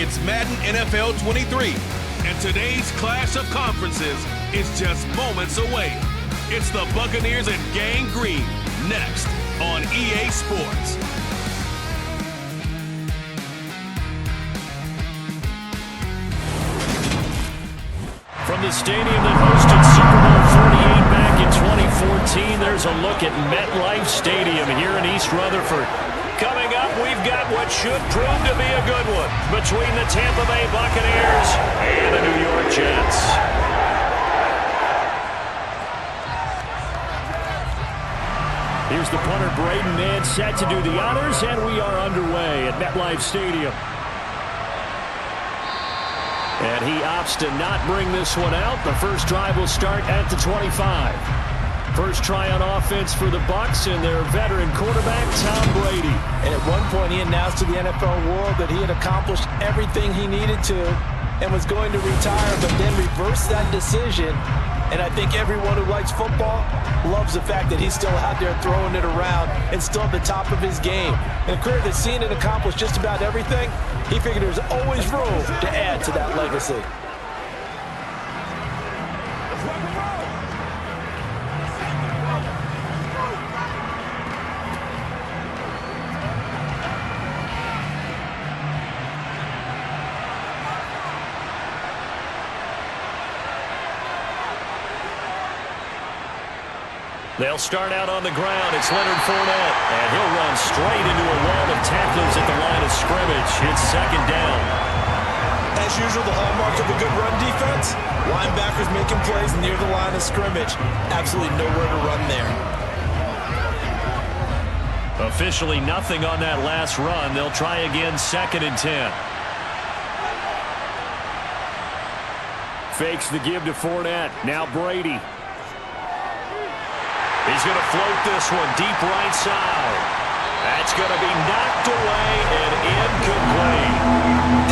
It's Madden NFL 23, and today's clash of conferences is just moments away. It's the Buccaneers and Gang Green, next on EA Sports. From the stadium that hosted Super Bowl 48 back in 2014, there's a look at MetLife Stadium here in East Rutherford. Coming up, we've got what should prove to be a good one between the Tampa Bay Buccaneers and the New York Jets. Here's the punter, Brady, and set to do the honors, and we are underway at MetLife Stadium. And he opts to not bring this one out. The first drive will start at the 25. First try on offense for the Bucs and their veteran quarterback, Tom Brady. And at one point, he announced to the NFL world that he had accomplished everything he needed to and was going to retire, but then reversed that decision. And I think everyone who likes football loves the fact that he's still out there throwing it around and still at the top of his game. In a career that's seen and accomplished just about everything, he figured there's always room to add to that legacy. They'll start out on the ground. It's Leonard Fournette, and he'll run straight into a wall of tacklers at the line of scrimmage. It's second down. As usual, the hallmark of a good run defense, linebackers making plays near the line of scrimmage. Absolutely nowhere to run there. Officially nothing on that last run. They'll try again, second and 10. Fakes the give to Fournette. Now Brady. He's going to float this one deep right side. That's going to be knocked away and incomplete.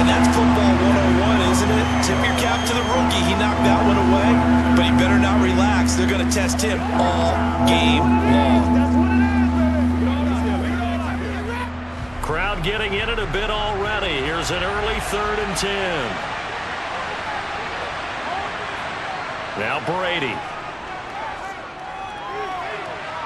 And that's football 101, isn't it? Tip your cap to the rookie. He knocked that one away, but he better not relax. They're going to test him all game long. Crowd getting in it a bit already. Here's an early 3rd and 10. Now Brady.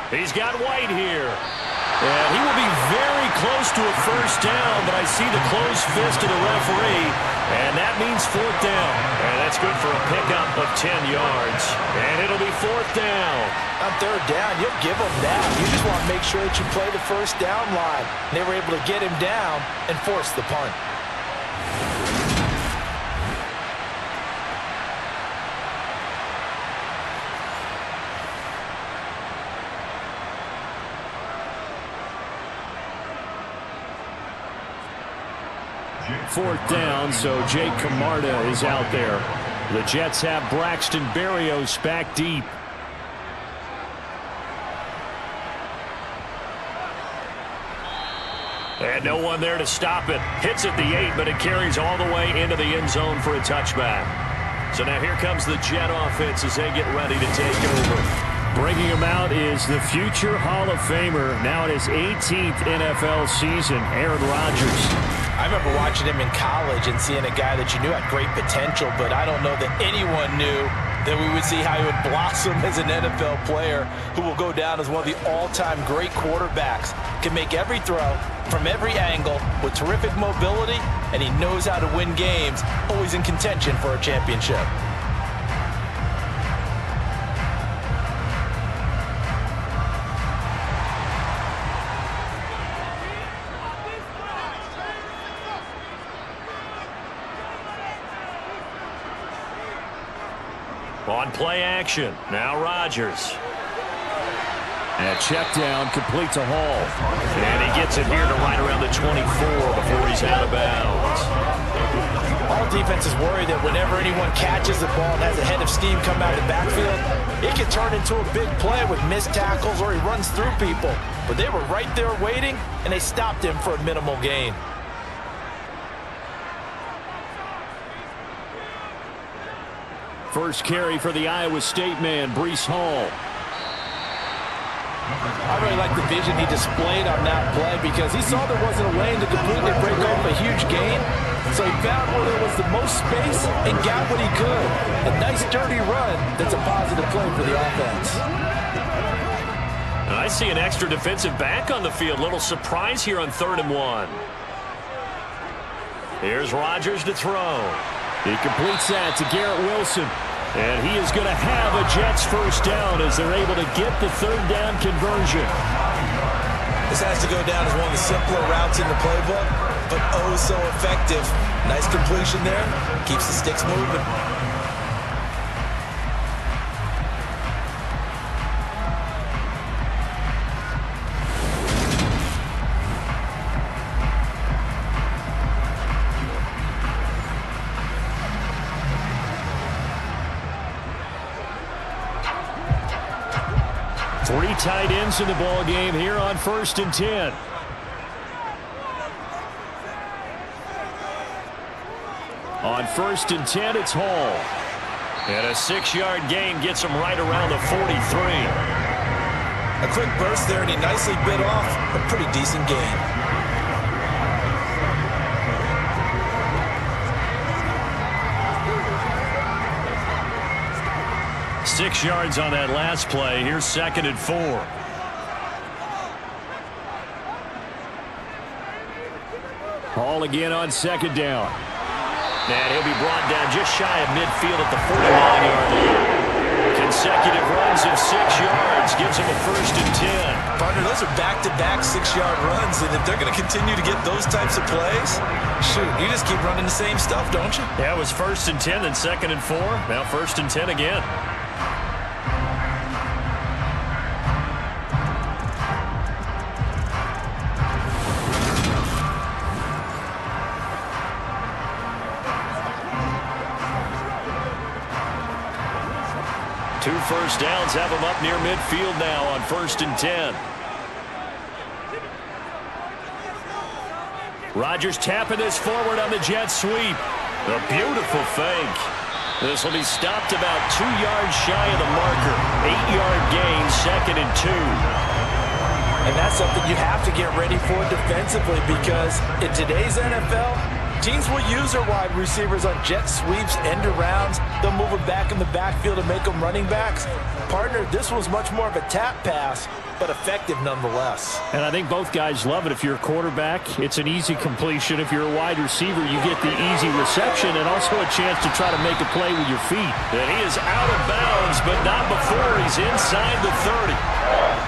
He's got White here. And he will be very close to a first down, but I see the closed fist of the referee, and that means 4th down. And that's good for a pickup of 10 yards. And it'll be 4th down. On 3rd down, you'll give him that. You just want to make sure that you play the first down line. They were able to get him down and force the punt. Fourth down, so Jake Camarda is out there. The Jets have Braxton Berrios back deep. And no one there to stop it. Hits at the 8, but it carries all the way into the end zone for a touchback. So now here comes the Jet offense as they get ready to take over. Bringing him out is the future Hall of Famer, now in his 18th NFL season, Aaron Rodgers. I remember watching him in college and seeing a guy that you knew had great potential, but I don't know that anyone knew that we would see how he would blossom as an NFL player who will go down as one of the all-time great quarterbacks. Can make every throw from every angle with terrific mobility, and he knows how to win games, always in contention for a championship. On play action, now Rodgers. And a check down, complete to Hall. And he gets it here to right around the 24 before he's out of bounds. All defenses worry that whenever anyone catches the ball and has a head of steam come out of the backfield, it can turn into a big play with missed tackles or he runs through people. But they were right there waiting, and they stopped him for a minimal gain. First carry for the Iowa State man, Breece Hall. I really like the vision he displayed on that play because he saw there wasn't a lane to completely break off a huge gain. So he found where there was the most space and got what he could. A nice, dirty run that's a positive play for the offense. And I see an extra defensive back on the field. Little surprise here on 3rd and 1. Here's Rodgers to throw. He completes that to Garrett Wilson. And he is going to have a Jets first down as they're able to get the 3rd down conversion. This has to go down as one of the simpler routes in the playbook, but oh so effective. Nice completion there. Keeps the sticks moving. Three tight ends in the ball game here on 1st and 10. On 1st and 10, it's Hall. And a 6-yard gain gets him right around the 43. A quick burst there, and he nicely bit off a pretty decent gain. Six yards on that last play. Here's 2nd and 4. Hall again on 2nd down. And he'll be brought down just shy of midfield at the 49-yard line. Consecutive runs of 6 yards gives him a 1st and 10. Partner, those are back-to-back 6-yard runs, and if they're going to continue to get those types of plays, shoot, you just keep running the same stuff, don't you? Yeah, it was 1st and 10, then 2nd and 4. Now 1st and 10 again. Two first downs have him up near midfield now on 1st and 10. Rodgers tapping this forward on the jet sweep. A beautiful fake. This will be stopped about 2 yards shy of the marker. 8-yard gain, 2nd and 2. And that's something you have to get ready for defensively because in today's NFL, teams will use their wide receivers on jet sweeps, end arounds. They'll move them back in the backfield and make them running backs. Partner, this was much more of a tap pass, but effective nonetheless. And I think both guys love it. If you're a quarterback, it's an easy completion. If you're a wide receiver, you get the easy reception and also a chance to try to make a play with your feet. And he is out of bounds, but not before he's inside the 30.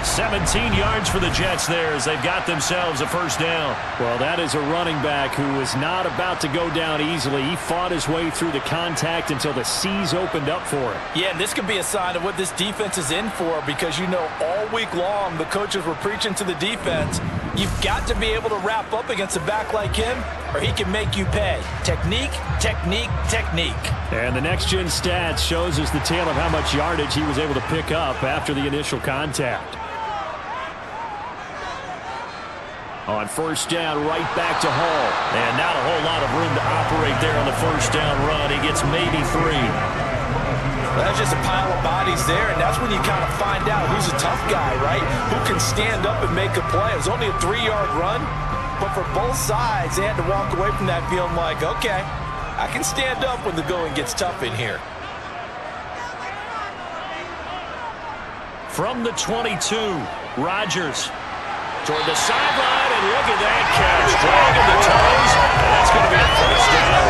17 yards for the Jets there as they've got themselves a first down. Well, that is a running back who was not about to go down easily. He fought his way through the contact until the seas opened up for him. Yeah, and this could be a sign of what this defense is in for because, you know, all week long the coaches were preaching to the defense, you've got to be able to wrap up against a back like him or he can make you pay. Technique, technique, technique. And the next-gen stats shows us the tale of how much yardage he was able to pick up after the initial contact. On first down, right back to Hall. And not a whole lot of room to operate there on the first down run. He gets maybe 3. Well, that's just a pile of bodies there, and that's when you kind of find out who's a tough guy, right? Who can stand up and make a play. It was only a 3-yard run, but for both sides, they had to walk away from that feeling like, okay, I can stand up when the going gets tough in here. From the 22, Rodgers toward the sideline, and look at that catch. Dragging the toes, and that's going to be a first down.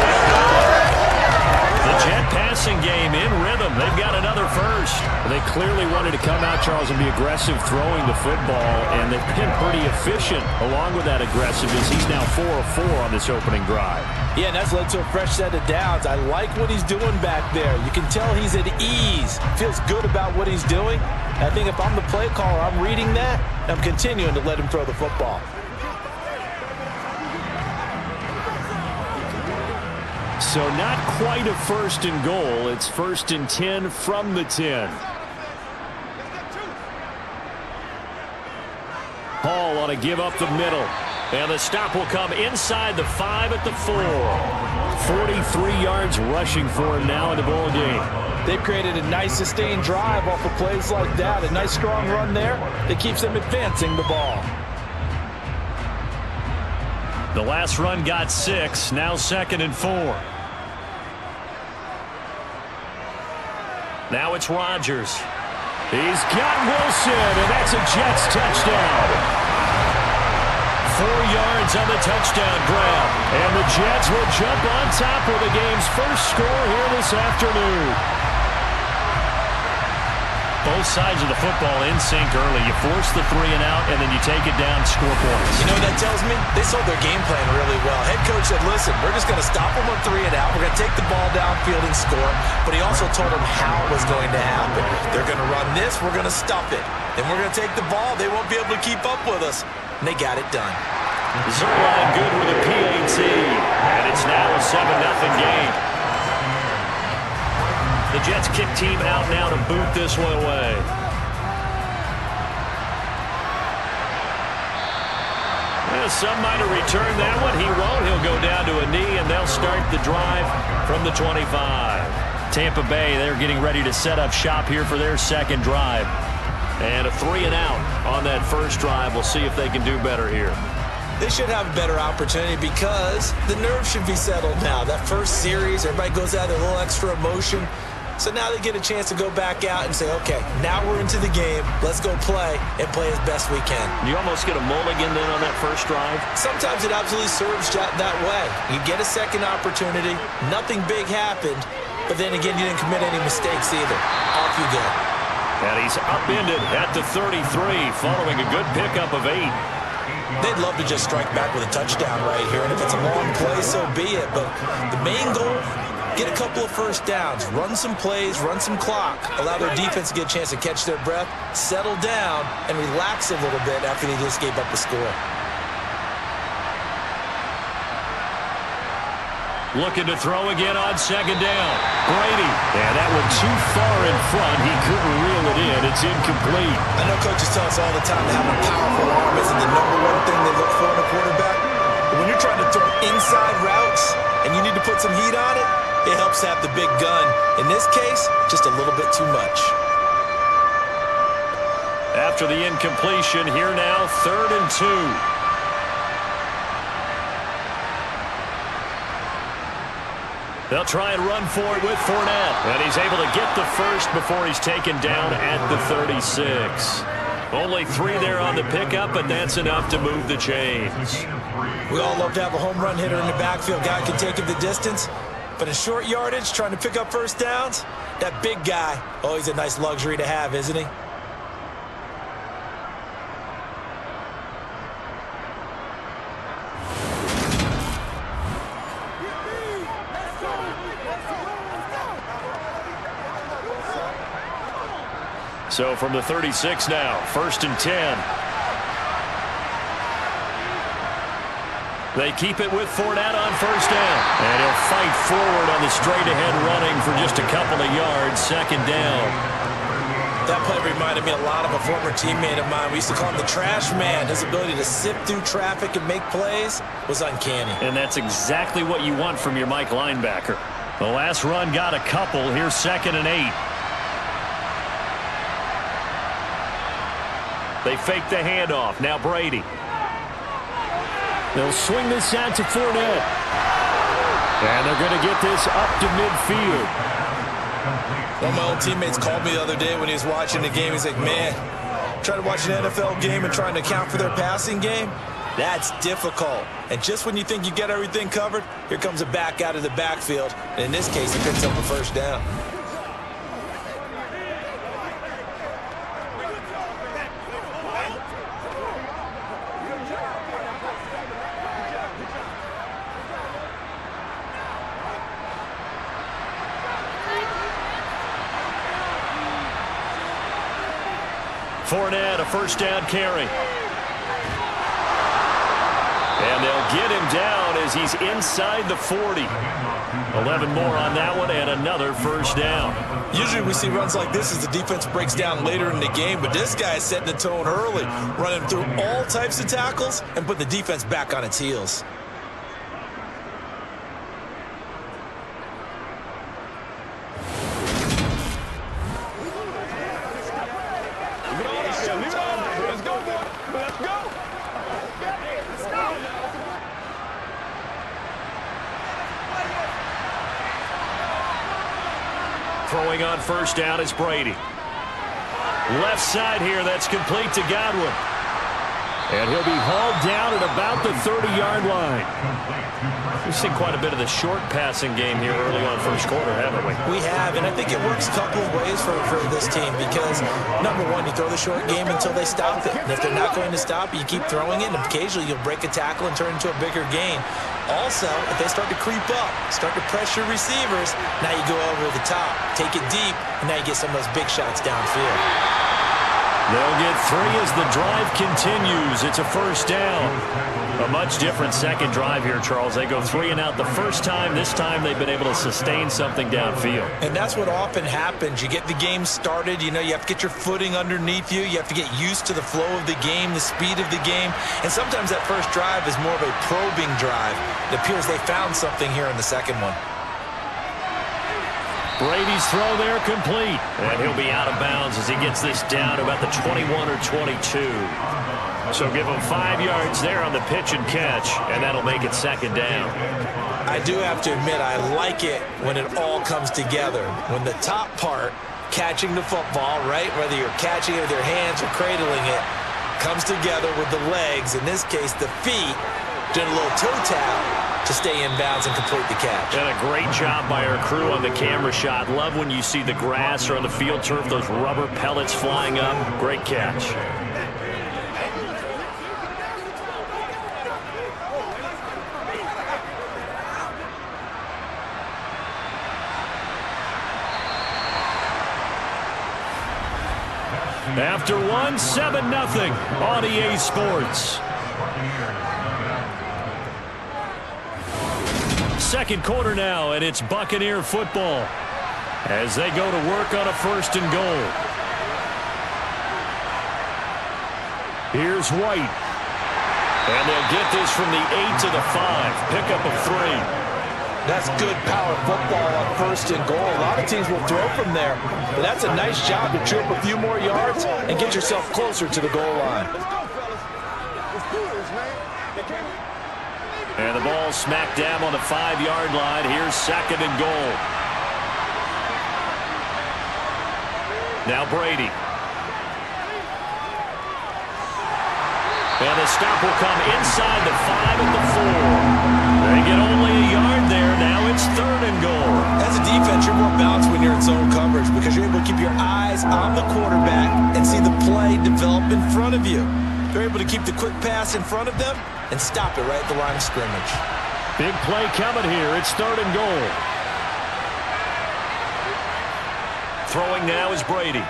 The Jet passing game in rhythm. They've got another first. They clearly wanted to come out, Charles, and be aggressive throwing the football, and they've been pretty efficient along with that aggressiveness. He's now 4 of 4 on this opening drive. Yeah, and that's led to a fresh set of downs. I like what he's doing back there. You can tell he's at ease. Feels good about what he's doing. I think if I'm the play caller, I'm reading that, and I'm continuing to let him throw the football. So not quite a 1st and goal. It's 1st and 10 from the 10. Hall on a give up the middle. And the stop will come inside the 5 at the 4. 43 yards rushing for him now in the ball game. They've created a nice sustained drive off of plays like that. A nice strong run there that keeps them advancing the ball. The last run got 6. Now 2nd and 4. Now it's Rodgers. He's got Wilson, and that's a Jets touchdown. 4 yards on the touchdown grab. And the Jets will jump on top with the game's first score here this afternoon. Both sides of the football in sync early. You force the 3 and out, and then you take it down, score points. You know what that tells me? They sold their game plan really well. Head coach said, listen, we're just going to stop them on 3 and out. We're going to take the ball downfield and score. But he also told them how it was going to happen. They're going to run this. We're going to stop it. Then we're going to take the ball. They won't be able to keep up with us. And they got it done. Zerline good with a PAT. And it's now a 7-0 game. The Jets kick team out now to boot this one away. Well, some might have returned that one. He won't. He'll go down to a knee, and they'll start the drive from the 25. Tampa Bay, they're getting ready to set up shop here for their second drive. And a 3 and out on that first drive. We'll see if they can do better here. They should have a better opportunity because the nerves should be settled now. That first series, everybody goes out with a little extra emotion. So now they get a chance to go back out and say, okay, now we're into the game. Let's go play and play as best we can. You almost get a mulligan then on that first drive? Sometimes it absolutely serves that way. You get a second opportunity. Nothing big happened. But then again, you didn't commit any mistakes either. Off you go. And he's upended at the 33 following a good pickup of 8. They'd love to just strike back with a touchdown right here. And if it's a long play, so be it. But the main goal, get a couple of first downs, run some plays, run some clock, allow their defense to get a chance to catch their breath, settle down, and relax a little bit after they just gave up the score. Looking to throw again on second down. Brady. And that one too far in front. He couldn't reel it in. It's incomplete. I know coaches tell us all the time that having a powerful arm isn't the #1 thing they look for in a quarterback. But when you're trying to throw inside routes and you need to put some heat on it, it helps to have the big gun. In this case, just a little bit too much. After the incompletion, here now, 3rd and 2. They'll try and run for it with Fournette. And he's able to get the first before he's taken down at the 36. Only 3 there on the pickup, but that's enough to move the chains. We all love to have a home run hitter in the backfield. Guy can take it the distance. But in short yardage, trying to pick up first downs, that big guy, always a nice luxury to have, isn't he? So from the 36 now, 1st and 10. They keep it with Fournette on first down. And he'll fight forward on the straight-ahead running for just a couple of yards, 2nd down. That play reminded me a lot of a former teammate of mine. We used to call him the trash man. His ability to sift through traffic and make plays was uncanny. And that's exactly what you want from your Mike linebacker. The last run got a couple. Here's 2nd and 8. They fake the handoff. Now Brady. They'll swing this out to Fournette. And they're going to get this up to midfield. One of my old teammates called me the other day when he was watching the game. He's like, man, trying to watch an NFL game and trying to account for their passing game, that's difficult. And just when you think you get everything covered, here comes a back out of the backfield. And in this case, he picks up a first down. Fournette, a first down carry. And they'll get him down as he's inside the 40. 11 more on that one and another first down. Usually we see runs like this as the defense breaks down later in the game, but this guy is setting the tone early, running through all types of tackles and put the defense back on its heels. Throwing on first down is Brady. Left side here, that's complete to Godwin. And he'll be hauled down at about the 30-yard line. We've seen quite a bit of the short passing game here early on first quarter, haven't we? We have, and I think it works a couple of ways for this team because, number one, you throw the short game until they stop it. And if they're not going to stop it, you keep throwing it, and occasionally you'll break a tackle and turn it into a bigger gain. Also, if they start to creep up, start to pressure receivers, now you go over the top, take it deep, and now you get some of those big shots downfield. They'll get 3 as the drive continues. It's a first down. A much different second drive here, Charles. They go 3 and out the first time. This time they've been able to sustain something downfield. And that's what often happens. You get the game started. You know, you have to get your footing underneath you. You have to get used to the flow of the game, the speed of the game. And sometimes that first drive is more of a probing drive. It appears they found something here in the second one. Brady's throw there complete. And he'll be out of bounds as he gets this down about the 21 or 22. So give him 5 yards there on the pitch and catch, and that'll make it second down. I do have to admit, I like it when it all comes together. When the top part, catching the football, right, whether you're catching it with your hands or cradling it, comes together with the legs, in this case the feet, doing a little toe tap to stay in bounds and complete the catch. And a great job by our crew on the camera shot. Love when you see the grass or on the field turf, those rubber pellets flying up. Great catch. After one, 7-0 on EA Sports. Second quarter now, and it's Buccaneer football as they go to work on a first and goal. Here's White. And they'll get this from the 8 to the 5. Pickup of 3. That's good power football on first and goal. A lot of teams will throw from there, but that's a nice job to trip a few more yards and get yourself closer to the goal line. And the ball smack dab on the 5-yard line. Here's second and goal. Now Brady. And the stop will come inside the 5 at the 4. They get only a yard there. Now it's third and goal. As a defense, you're more balanced when you're in zone coverage because you're able to keep your eyes on the quarterback and see the play develop in front of you. They're able to keep the quick pass in front of them and stop it right at the line of scrimmage. Big play coming here. It's third and goal. Throwing now is Brady.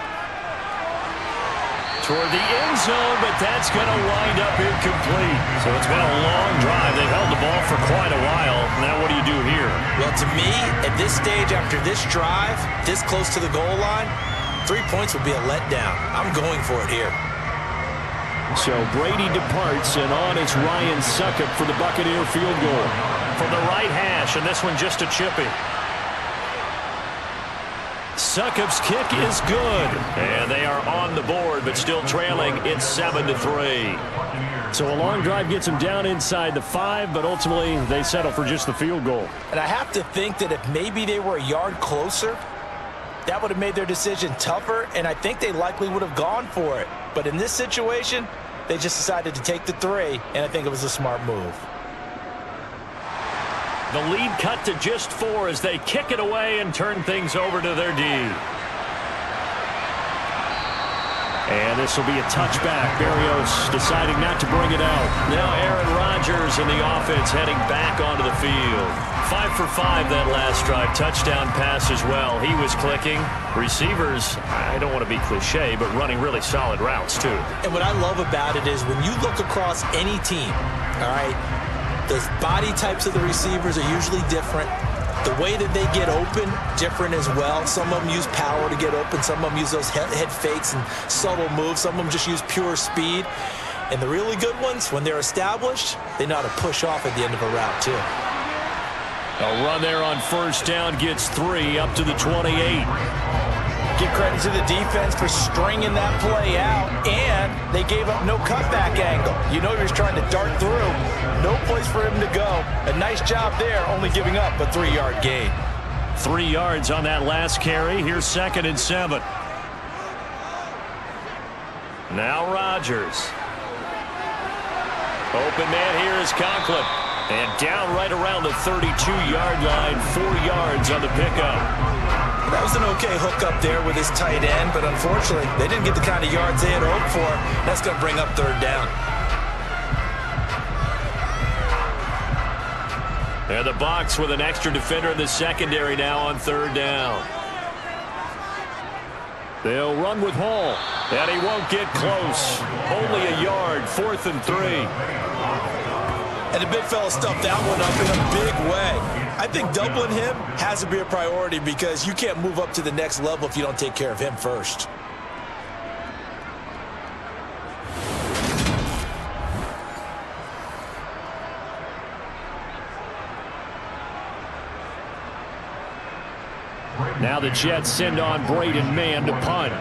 Toward the end zone, but that's going to wind up incomplete. So it's been a long drive. They held the ball for quite a while. Now what do you do here? Well, to me, at this stage, after this drive, this close to the goal line, 3 points would be a letdown. I'm going for it here. So Brady departs, and on is Ryan Succop for the Buccaneer field goal. From the right hash, and this one just a chippy. Succop's kick is good. And they are on the board, but still trailing. It's 7-3. So a long drive gets them down inside the 5, but ultimately they settle for just the field goal. And I have to think that if maybe they were a yard closer, that would have made their decision tougher, and I think they likely would have gone for it. But in this situation, they just decided to take the 3, and I think it was a smart move. The lead cut to just 4 as they kick it away and turn things over to their D. And this will be a touchback. Berrios deciding not to bring it out. Now Aaron Rodgers and the offense heading back onto the field. 5 for 5 that last drive. Touchdown pass as well. He was clicking. Receivers, I don't want to be cliche, but running really solid routes too. And what I love about it is when you look across any team, all right, The body types of the receivers are usually different. The way that they get open, different as well. Some of them use power to get open. Some of them use those head fakes and subtle moves. Some of them just use pure speed. And the really good ones, when they're established, they know how to push off at the end of a route, too. A run there on first down gets 3 up to the 28. Give credit to the defense for stringing that play out, and they gave up no cutback angle. You know he was trying to dart through. No place for him to go. A nice job there, only giving up a 3-yard gain. 3 yards on that last carry. Here's 2nd and 7. Now Rodgers. Open man here is Conklin. And down right around the 32-yard line, 4 yards on the pickup. That was an okay hookup there with his tight end, but unfortunately, they didn't get the kind of yards they had hoped for. That's going to bring up 3rd down. And the Bucs with an extra defender in the secondary now on 3rd down. They'll run with Hall, and he won't get close. Only a yard, 4th and 3. And the big fella stuffed that one up in a big way. I think doubling him has to be a priority because you can't move up to the next level if you don't take care of him first. Now the Jets send on Braden man to punt.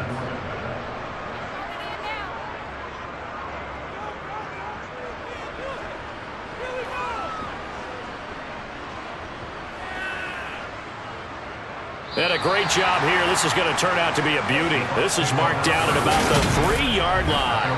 And a great job here. This is going to turn out to be a beauty. This is marked down at about the 3-yard line.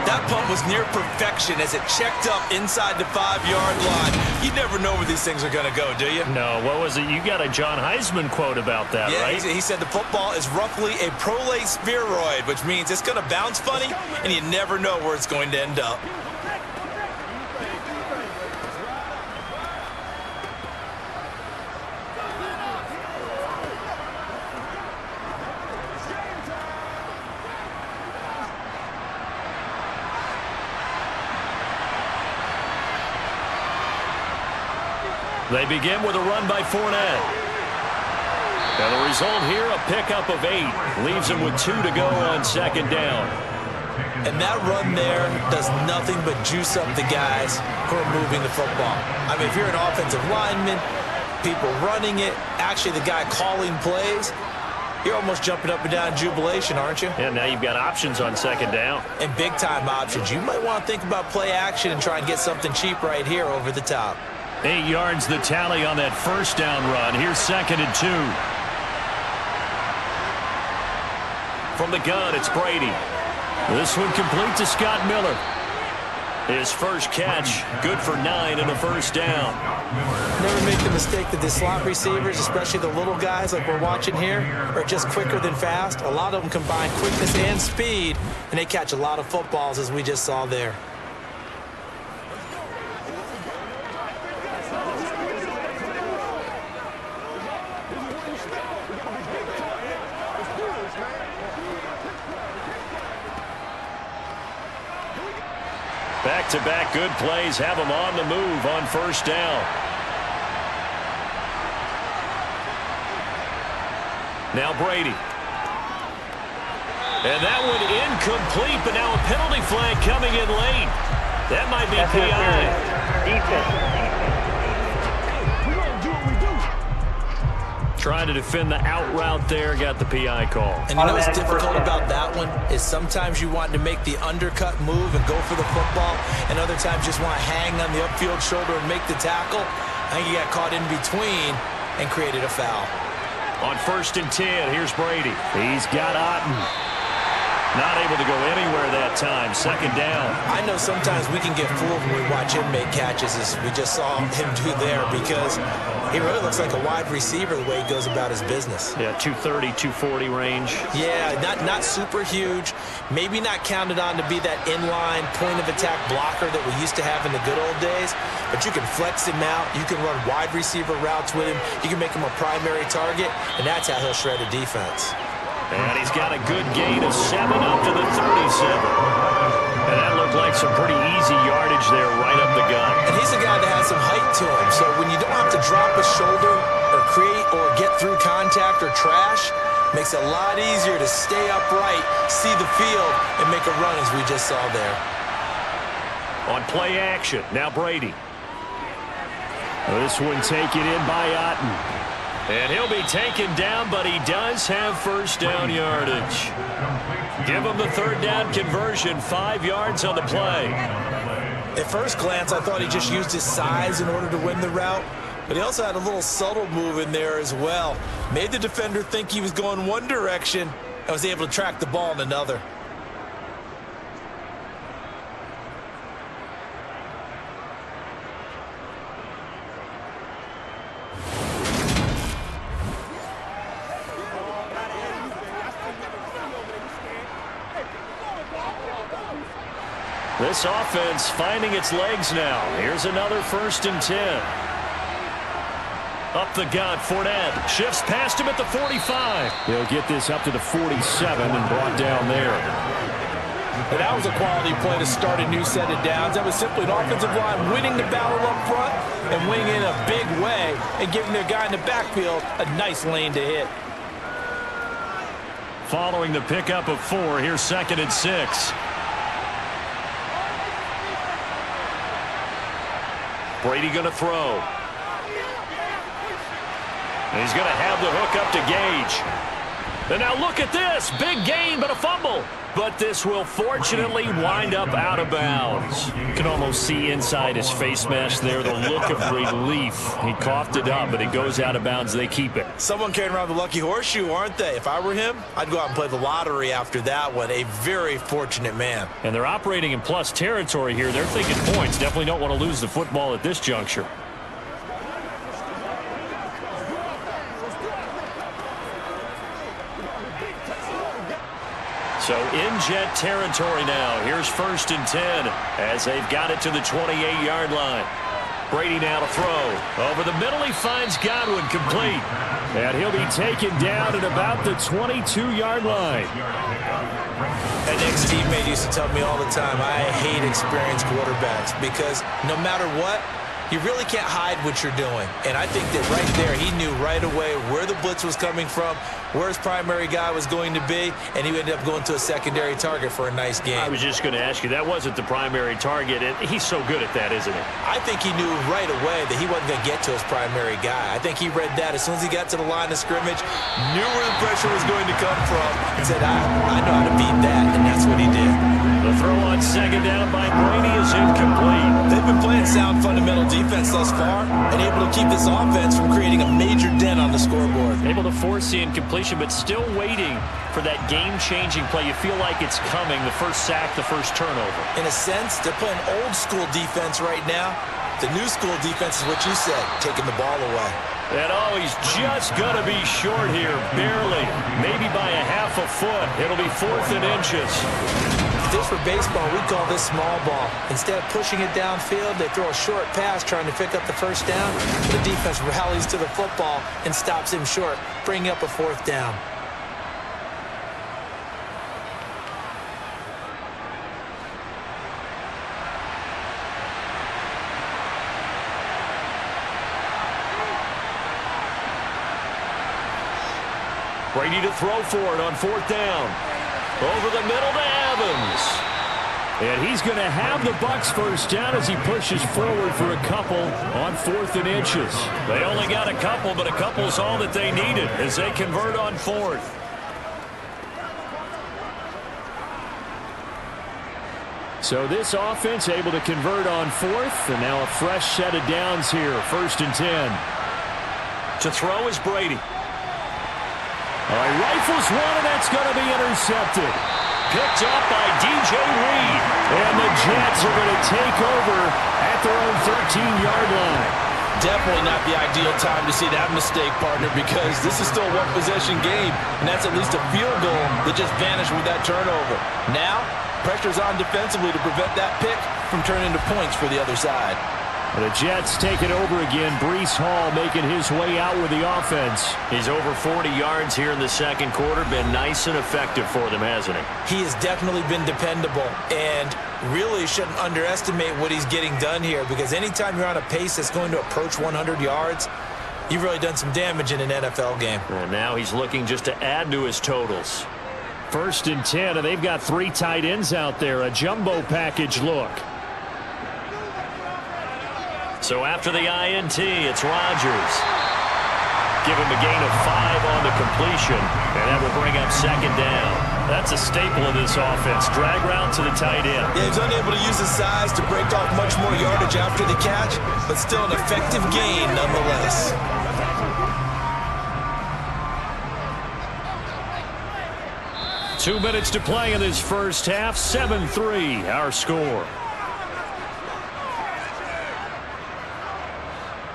That punt was near perfection as it checked up inside the 5-yard line. You never know where these things are going to go, do you? No, what was it? You got a John Heisman quote about that, right? He said the football is roughly a prolate spheroid, which means it's going to bounce funny, and you never know where it's going to end up. They begin with a run by Fournette. And the result here, a pickup of 8. Leaves him with 2 to go on 2nd down. And that run there does nothing but juice up the guys who are moving the football. I mean, if you're an offensive lineman, people running it, actually the guy calling plays, you're almost jumping up and down in jubilation, aren't you? Yeah, now you've got options on 2nd down. And big-time options. You might want to think about play action and try and get something cheap right here over the top. 8 yards the tally on that first down run. Here's 2nd and 2. From the gun, it's Brady. This one complete to Scott Miller. His first catch, good for 9 and a first down. Never make the mistake that the slot receivers, especially the little guys like we're watching here, are just quicker than fast. A lot of them combine quickness and speed, and they catch a lot of footballs, as we just saw there. Back-to-back good plays have him on the move on first down. Now Brady. And that one incomplete, but now a penalty flag coming in late. That might be PI. Defense. Trying to defend the out route there, got the PI call. And you know what's difficult about that one is sometimes you want to make the undercut move and go for the football, and other times just want to hang on the upfield shoulder and make the tackle. I think he got caught in between and created a foul. On 1st and 10, here's Brady. He's got Otten. Not able to go anywhere that time. 2nd down. I know sometimes we can get fooled when we watch him make catches, as we just saw him do there, because he really looks like a wide receiver the way he goes about his business. Yeah, 230, 240 range. Yeah, not super huge. Maybe not counted on to be that inline point-of-attack blocker that we used to have in the good old days, but you can flex him out. You can run wide receiver routes with him. You can make him a primary target, and that's how he'll shred a defense. And he's got a good gain of 7 up to the 37. And that looked like some pretty easy yardage there right up the gut. And he's a guy that has contact or trash, makes it a lot easier to stay upright, see the field, and make a run as we just saw there. On play action, now Brady. This one taken in by Otten. And he'll be taken down, but he does have first down yardage. Give him the third down conversion, 5 yards on the play. At first glance, I thought he just used his size in order to win the route, but he also had a little subtle move in there as well. Made the defender think he was going one direction and was able to track the ball in another. This offense finding its legs now. Here's another 1st and 10. Up the gut, Fournette shifts past him at the 45. He'll get this up to the 47 and brought down there. And that was a quality play to start a new set of downs. That was simply an offensive line winning the battle up front and winning in a big way and giving their guy in the backfield a nice lane to hit. Following the pickup of 4, here's 2nd and 6. Brady going to throw. And he's going to have the hook up to Gage. And now look at this. Big gain, but a fumble. But this will fortunately wind up out of bounds. You can almost see inside his face mask there the look of relief. He coughed it up, but it goes out of bounds. They keep it. Someone carrying around the lucky horseshoe, aren't they? If I were him, I'd go out and play the lottery after that one. A very fortunate man. And they're operating in plus territory here. They're thinking points. Definitely don't want to lose the football at this juncture. So in jet territory now. Here's 1st and 10 as they've got it to the 28-yard line. Brady now to throw. Over the middle, he finds Godwin complete. And he'll be taken down at about the 22-yard line. An ex-teammate used to tell me all the time, I hate experienced quarterbacks because no matter what, you really can't hide what you're doing. And I think that right there, he knew right away where the blitz was coming from, where his primary guy was going to be, and he ended up going to a secondary target for a nice game. I was just going to ask you, that wasn't the primary target, and he's so good at that, isn't he? I think he knew right away that he wasn't going to get to his primary guy. I think he read that as soon as he got to the line of scrimmage, knew where the pressure was going to come from, and said, I know how to beat that, and that's what he did. The throw on 2nd down by Brady is incomplete. They've been playing sound fundamental defense thus far and able to keep this offense from creating a major dent on the scoreboard. Able to force the incompletion, but still waiting for that game-changing play. You feel like it's coming, the first sack, the first turnover. In a sense, they're playing old-school defense right now. The new school defense is what you said, taking the ball away. And he's just going to be short here, barely, maybe by a half a foot. It'll be 4th and inches. If this were baseball, we'd call this small ball. Instead of pushing it downfield, they throw a short pass trying to pick up the first down. The defense rallies to the football and stops him short, bringing up a 4th down. Brady to throw for it on 4th down. Over the middle to Evans. And he's going to have the Bucs first down as he pushes forward for a couple on 4th and inches. They only got a couple, but a couple's all that they needed as they convert on 4th. So this offense able to convert on 4th, and now a fresh set of downs here, 1st and 10. To throw is Brady. All right, rifles one, and that's going to be intercepted. Picked up by DJ Reed. And the Jets are going to take over at their own 13-yard line. Definitely not the ideal time to see that mistake, partner, because this is still a one-possession game, and that's at least a field goal that just vanished with that turnover. Now, pressure's on defensively to prevent that pick from turning into points for the other side. The Jets take it over again. Breece Hall making his way out with the offense. He's over 40 yards here in the second quarter. Been nice and effective for them, hasn't he? He has definitely been dependable, and really shouldn't underestimate what he's getting done here, because anytime you're on a pace that's going to approach 100 yards, You've really done some damage in an NFL game. And now he's looking just to add to his totals. 1st and 10, and they've got 3 tight ends out there. A jumbo package look. So after the INT, it's Rodgers. Give him a gain of 5 on the completion, and that will bring up 2nd down. That's a staple of this offense. Drag route to the tight end. Yeah, he's unable to use his size to break off much more yardage after the catch, but still an effective gain nonetheless. Two minutes to play in this first half. 7-3, our score.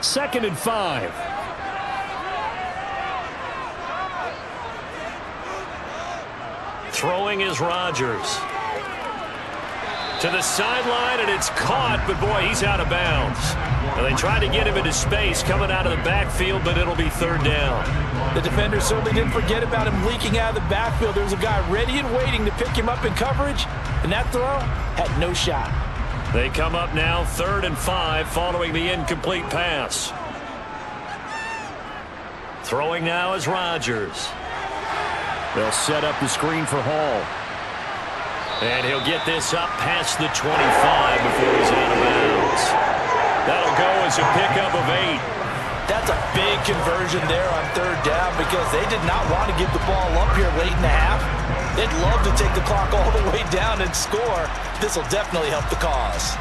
2nd and 5. Throwing is Rodgers. To the sideline, and it's caught, but boy, he's out of bounds. And they tried to get him into space coming out of the backfield, but it'll be 3rd down. The defender certainly didn't forget about him leaking out of the backfield. There was a guy ready and waiting to pick him up in coverage, and that throw had no shot. They come up now 3rd and 5 following the incomplete pass. Throwing now is Rodgers. They'll set up the screen for Hall. And he'll get this up past the 25 before he's out of bounds. That'll go as a pickup of 8. That's a big conversion there on 3rd down because they did not want to give the ball up here late in the half. They'd love to take the clock all the way down and score. This will definitely help the cause.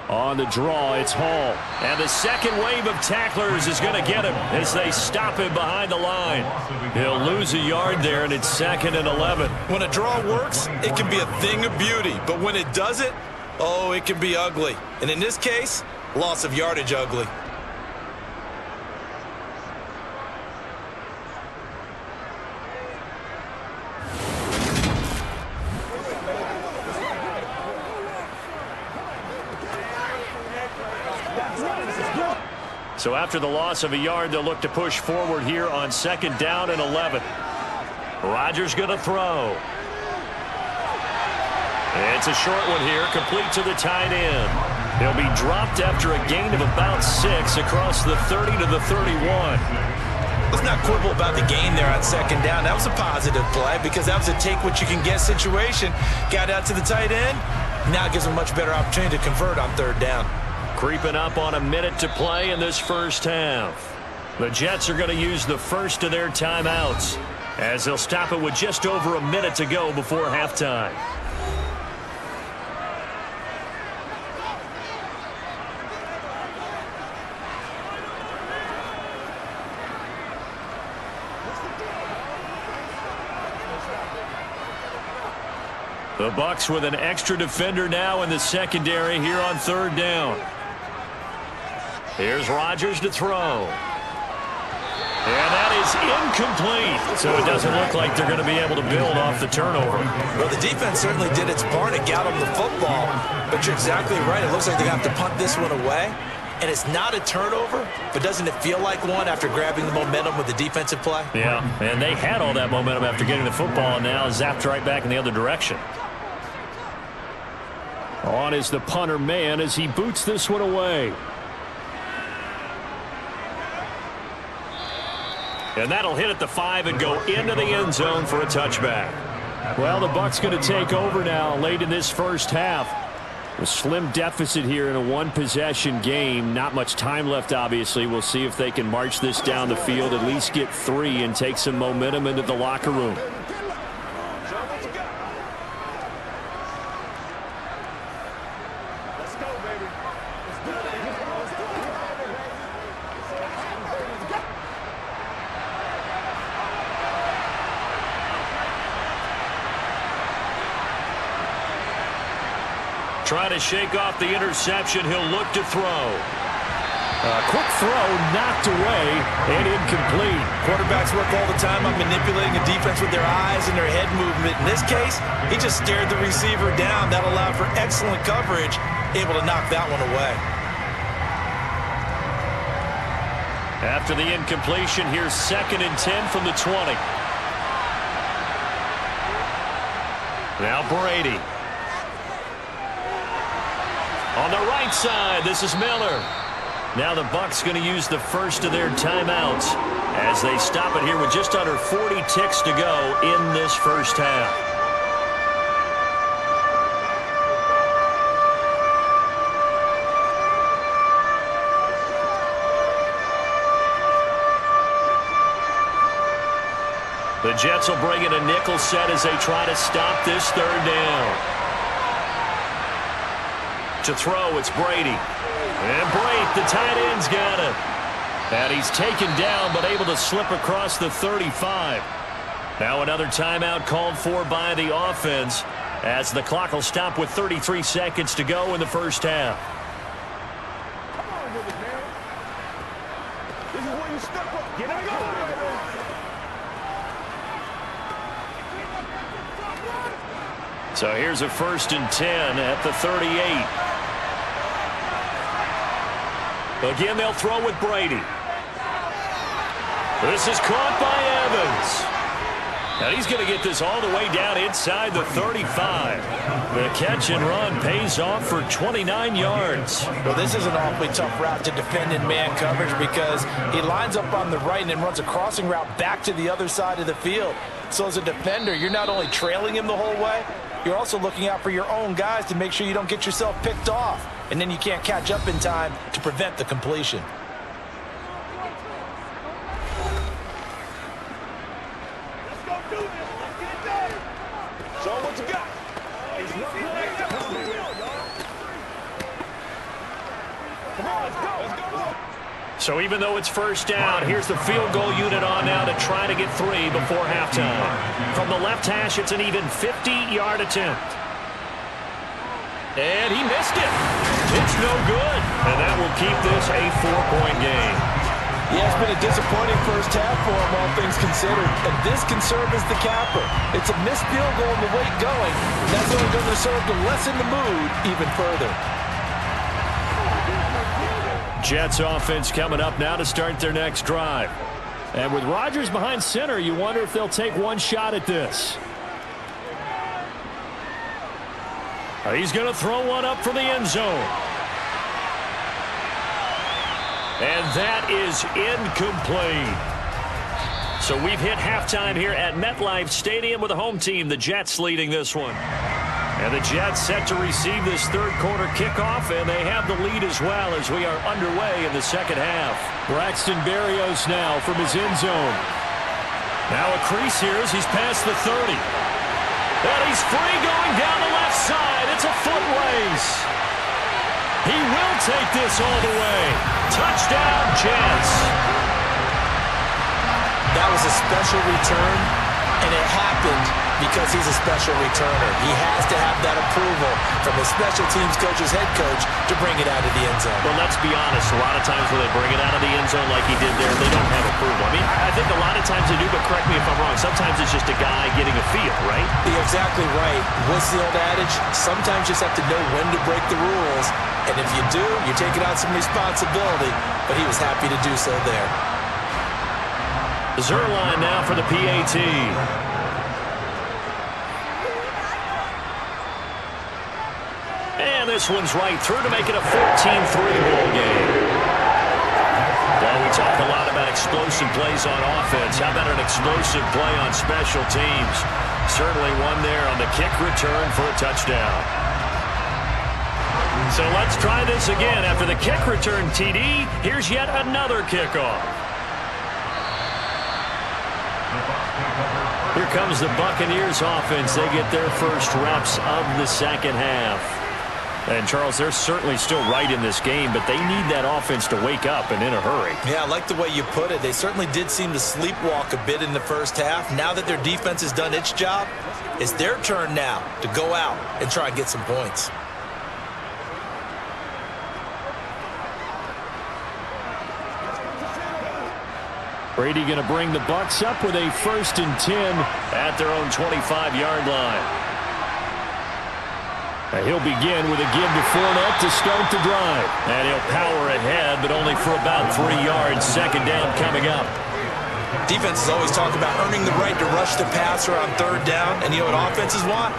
On the draw, it's Hall. And the second wave of tacklers is going to get him as they stop him behind the line. He'll lose a yard there, and it's 2nd and 11. When a draw works, it can be a thing of beauty. But when it doesn't, oh, it can be ugly. And in this case, loss of yardage ugly. So after the loss of a yard, they'll look to push forward here on 2nd down and 11. Rodgers going to throw. It's a short one here, complete to the tight end. He'll be dropped after a gain of about 6 across the 30 to the 31. Let's not quibble about the gain there on 2nd down. That was a positive play because that was a take-what-you-can-get situation. Got out to the tight end. Now it gives them a much better opportunity to convert on 3rd down. Creeping up on a minute to play in this first half. The Jets are going to use the first of their timeouts as they'll stop it with just over a minute to go before halftime. The Bucs with an extra defender now in the secondary here on 3rd down. Here's Rodgers to throw. And that is incomplete. So it doesn't look like they're going to be able to build off the turnover. Well, the defense certainly did its part to got them the football. But you're exactly right. It looks like they're going to have to punt this one away. And it's not a turnover, but doesn't it feel like one after grabbing the momentum with the defensive play? Yeah, and they had all that momentum after getting the football and now zapped right back in the other direction. On is the punter man as he boots this one away. And that'll hit at the 5 and go into the end zone for a touchback. Well, the Bucs going to take over now late in this first half. A slim deficit here in a one-possession game. Not much time left, obviously. We'll see if they can march this down the field, at least get 3 and take some momentum into the locker room. Trying to shake off the interception. He'll look to throw. A quick throw knocked away and incomplete. Quarterbacks work all the time on manipulating a defense with their eyes and their head movement. In this case, he just stared the receiver down. That allowed for excellent coverage able to knock that one away. After the incompletion, here's 2nd and 10 from the 20. Now Brady. On the right side, this is Miller. Now the Bucs going to use the first of their timeouts as they stop it here with just under 40 ticks to go in this first half. The Jets will bring in a nickel set as they try to stop this 3rd down. To throw, it's Brady. And Brady, the tight end's got it. And he's taken down but able to slip across the 35. Now another timeout called for by the offense as the clock will stop with 33 seconds to go in the first half. Come on with it, man. This is where you step up. Get it going. So here's a 1st and 10 at the 38. Again, they'll throw with Brady. This is caught by Evans. And he's going to get this all the way down inside the 35. The catch and run pays off for 29 yards. Well, this is an awfully tough route to defend in man coverage because he lines up on the right and then runs a crossing route back to the other side of the field. So as a defender, you're not only trailing him the whole way, you're also looking out for your own guys to make sure you don't get yourself picked off. And then you can't catch up in time to prevent the completion. Let's go do this. Let's get it done. Show them what you got. Come on, let's go. Let's go. So even though it's 1st down, here's the field goal unit on now to try to get 3 before halftime. From the left hash, it's an even 50-yard attempt. And he missed it. It's no good. And that will keep this a 4-point game. Yeah, it's been a disappointing first half for him, all things considered. And this can serve as the capper. It's a missed field goal in the late going. And that's only going to serve to lessen the mood even further. Jets offense coming up now to start their next drive. And with Rodgers behind center, you wonder if they'll take one shot at this. He's going to throw one up for the end zone. And that is incomplete. So we've hit halftime here at MetLife Stadium with the home team, the Jets, leading this one. And the Jets set to receive this 3rd quarter kickoff, and they have the lead as well as we are underway in the second half. Braxton Berrios now from his end zone. Now a crease here as he's past the 30. And he's free going down the left side. It's a foot race. He will take this all the way. Touchdown, Jets. That was a special return, and it happened because he's a special returner. He has to have that approval from his special teams coach's head coach to bring it out of the end zone. Well, let's be honest. A lot of times when they bring it out of the end zone like he did there, they don't have approval. I mean, I think a lot of times they do, but correct me if I'm wrong. Sometimes it's just a guy getting a feel, right? You're exactly right. What's the old adage? Sometimes you just have to know when to break the rules. And if you do, you're taking out some responsibility. But he was happy to do so there. Zerline now for the PAT. And this one's right through to make it a 14-3 ball game. Well, we talk a lot about explosive plays on offense. How about an explosive play on special teams? Certainly one there on the kick return for a touchdown. So let's try this again. After the kick return TD, here's yet another kickoff. Here comes the Buccaneers offense. They get their first reps of the second half. And, Charles, they're certainly still right in this game, but they need that offense to wake up and in a hurry. Yeah, I like the way you put it. They certainly did seem to sleepwalk a bit in the first half. Now that their defense has done its job, it's their turn now to go out and try and get some points. Brady going to bring the Bucs up with a 1st and 10 at their own 25-yard line. And he'll begin with a give to Fournette to start the drive. And he'll power ahead, but only for about 3 yards. Second down coming up. Defenses always talk about earning the right to rush the passer on third down. And you know what offenses want?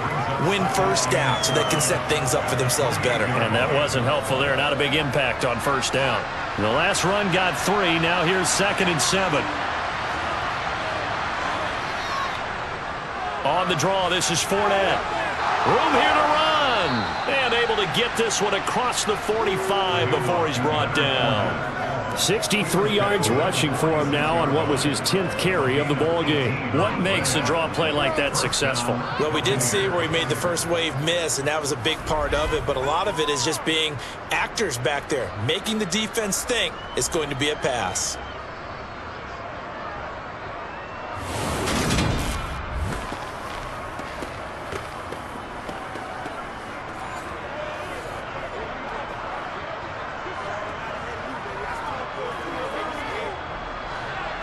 Win first down so they can set things up for themselves better. And that wasn't helpful there. Not a big impact on first down. The last run got 3. Now here's 2nd and 7. On the draw, this is Fournette. Room here to run. And able to get this one across the 45 before he's brought down. 63 yards rushing for him now on what was his 10th carry of the ball game. What makes a draw play like that successful? Well, we did see where he made the first wave miss, and that was a big part of it. But a lot of it is just being actors back there, making the defense think it's going to be a pass.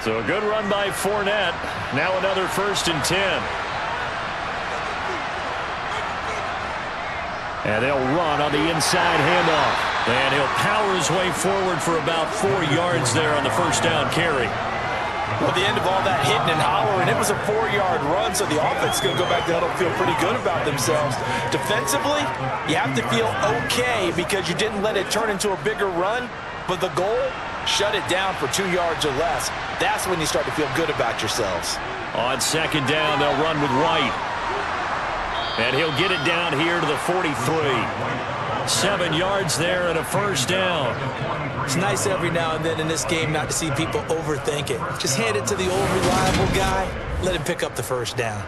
So a good run by Fournette. Now another 1st and 10. And they'll run on the inside handoff. And he'll power his way forward for about 4 yards there on the first down carry. Well, at the end of all that hitting and hollering, it was a 4-yard run, so the offense is going to go back to huddle and feel pretty good about themselves. Defensively, you have to feel okay because you didn't let it turn into a bigger run, but the goal, shut it down for 2 yards or less. That's when you start to feel good about yourselves. On 2nd down, they'll run with White. And he'll get it down here to the 43. 7 yards there and a first down. It's nice every now and then in this game not to see people overthink it. Just hand it to the old reliable guy. Let him pick up the first down.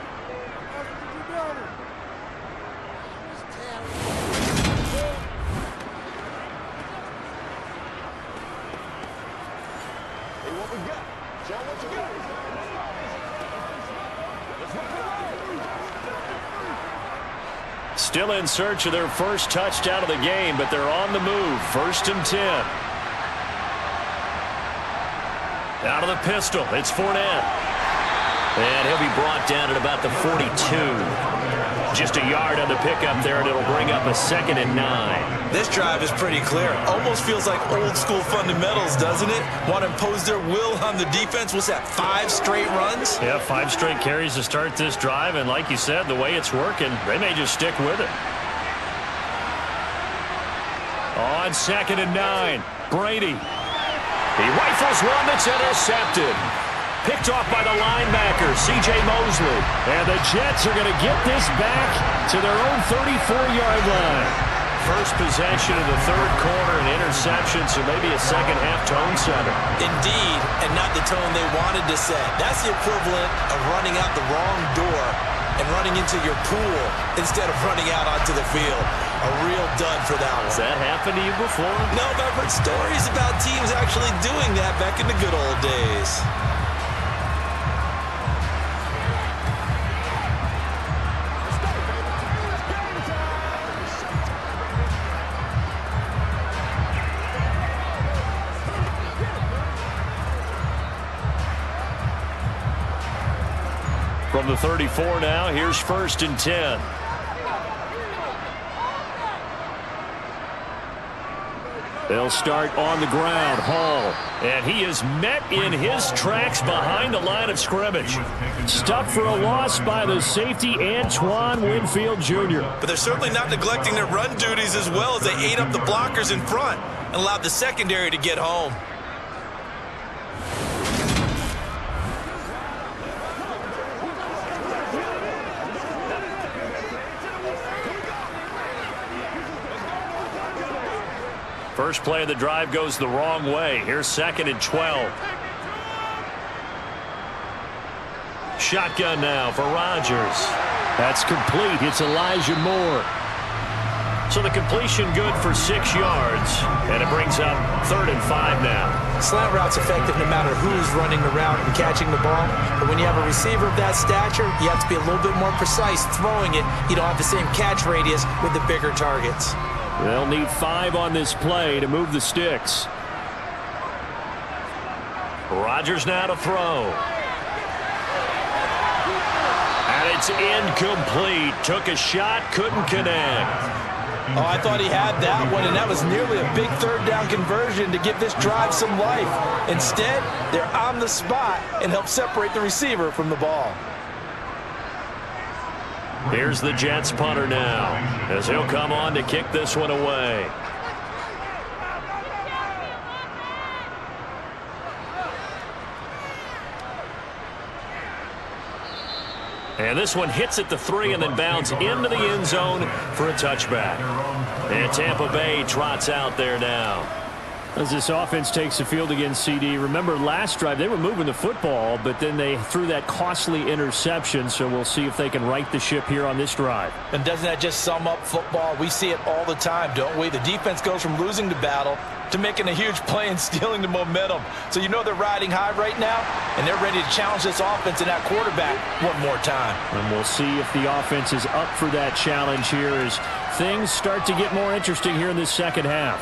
Still in search of their first touchdown of the game, but they're on the move. 1st and 10. Out of the pistol, it's Fournette. And he'll be brought down at about the 42. Just a yard on the pickup there, and it'll bring up a 2nd and 9. This drive is pretty clear. Almost feels like old school fundamentals, doesn't it? Want to impose their will on the defense. What's that, 5 straight runs? Yeah, 5 straight carries to start this drive, and like you said, the way it's working, they may just stick with it. On 2nd and 9, Brady. He rifles one that's intercepted. Picked off by the linebacker, C.J. Mosley. And the Jets are going to get this back to their own 34-yard line. First possession of the 3rd quarter, an interception, so maybe a second-half tone setter. Indeed, and not the tone they wanted to set. That's the equivalent of running out the wrong door and running into your pool instead of running out onto the field. A real dud for that one. Has that happened to you before? No, but I've heard stories about teams actually doing that back in the good old days. From the 34 now, here's 1st and 10. They'll start on the ground. Hall. And he is met in his tracks behind the line of scrimmage. Stuffed for a loss by the safety, Antoine Winfield Jr. But they're certainly not neglecting their run duties as well as they ate up the blockers in front and allowed the secondary to get home. First play of the drive goes the wrong way. Here's 2nd and 12. Shotgun now for Rodgers. That's complete. It's Elijah Moore. So the completion good for 6 yards. And it brings up 3rd and 5 now. Slant route's effective no matter who's running the route and catching the ball. But when you have a receiver of that stature, you have to be a little bit more precise throwing it. You don't have the same catch radius with the bigger targets. They'll need 5 on this play to move the sticks. Rodgers now to throw. And it's incomplete. Took a shot, couldn't connect. Oh, I thought he had that one, and that was nearly a big third down conversion to give this drive some life. Instead, they're on the spot and help separate the receiver from the ball. Here's the Jets punter now, as he'll come on to kick this one away. And this one hits at the 3 and then bounds into the end zone for a touchback. And Tampa Bay trots out there now. As this offense takes the field against CD, remember last drive they were moving the football, but then they threw that costly interception, so we'll see if they can right the ship here on this drive. And doesn't that just sum up football? We see it all the time, don't we? The defense goes from losing the battle to making a huge play and stealing the momentum. So you know they're riding high right now, and they're ready to challenge this offense and that quarterback one more time. And we'll see if the offense is up for that challenge here as things start to get more interesting here in this second half.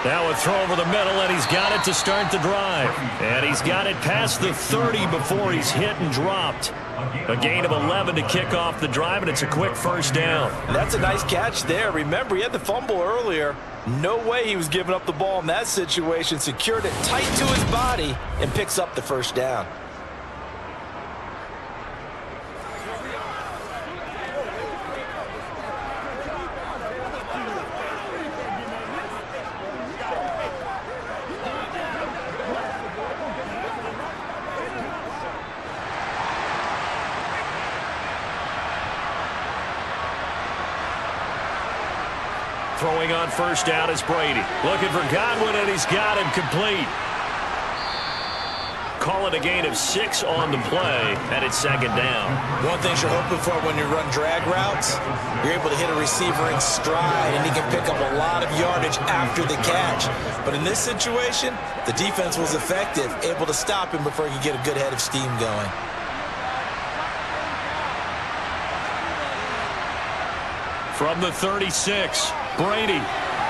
Now a throw over the middle, and he's got it to start the drive. And he's got it past the 30 before he's hit and dropped. A gain of 11 to kick off the drive, and it's a quick first down. And that's a nice catch there. Remember, he had the fumble earlier. No way he was giving up the ball in that situation. Secured it tight to his body and picks up the first down. Throwing on first down is Brady. Looking for Godwin, and he's got him complete. Call it a gain of 6 on the play, and it's second down. One thing you're hoping for when you run drag routes, you're able to hit a receiver in stride, and he can pick up a lot of yardage after the catch. But in this situation, the defense was effective, able to stop him before he could get a good head of steam going. From the 36, Brady.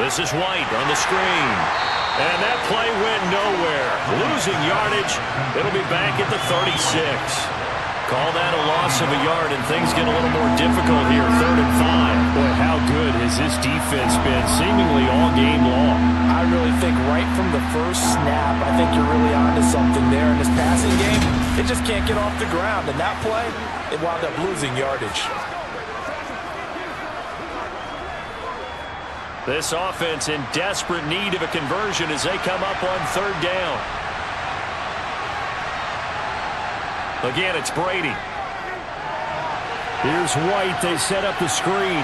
This is White on the screen. And that play went nowhere. Losing yardage. It'll be back at the 36. Call that a loss of a yard, and things get a little more difficult here. 3rd and 5. Boy, how good has this defense been seemingly all game long? I really think right from the first snap, I think you're really onto something there. In this passing game, it just can't get off the ground. And that play, it wound up losing yardage. This offense in desperate need of a conversion as they come up on 3rd down. Again, it's Brady. Here's White. They set up the screen.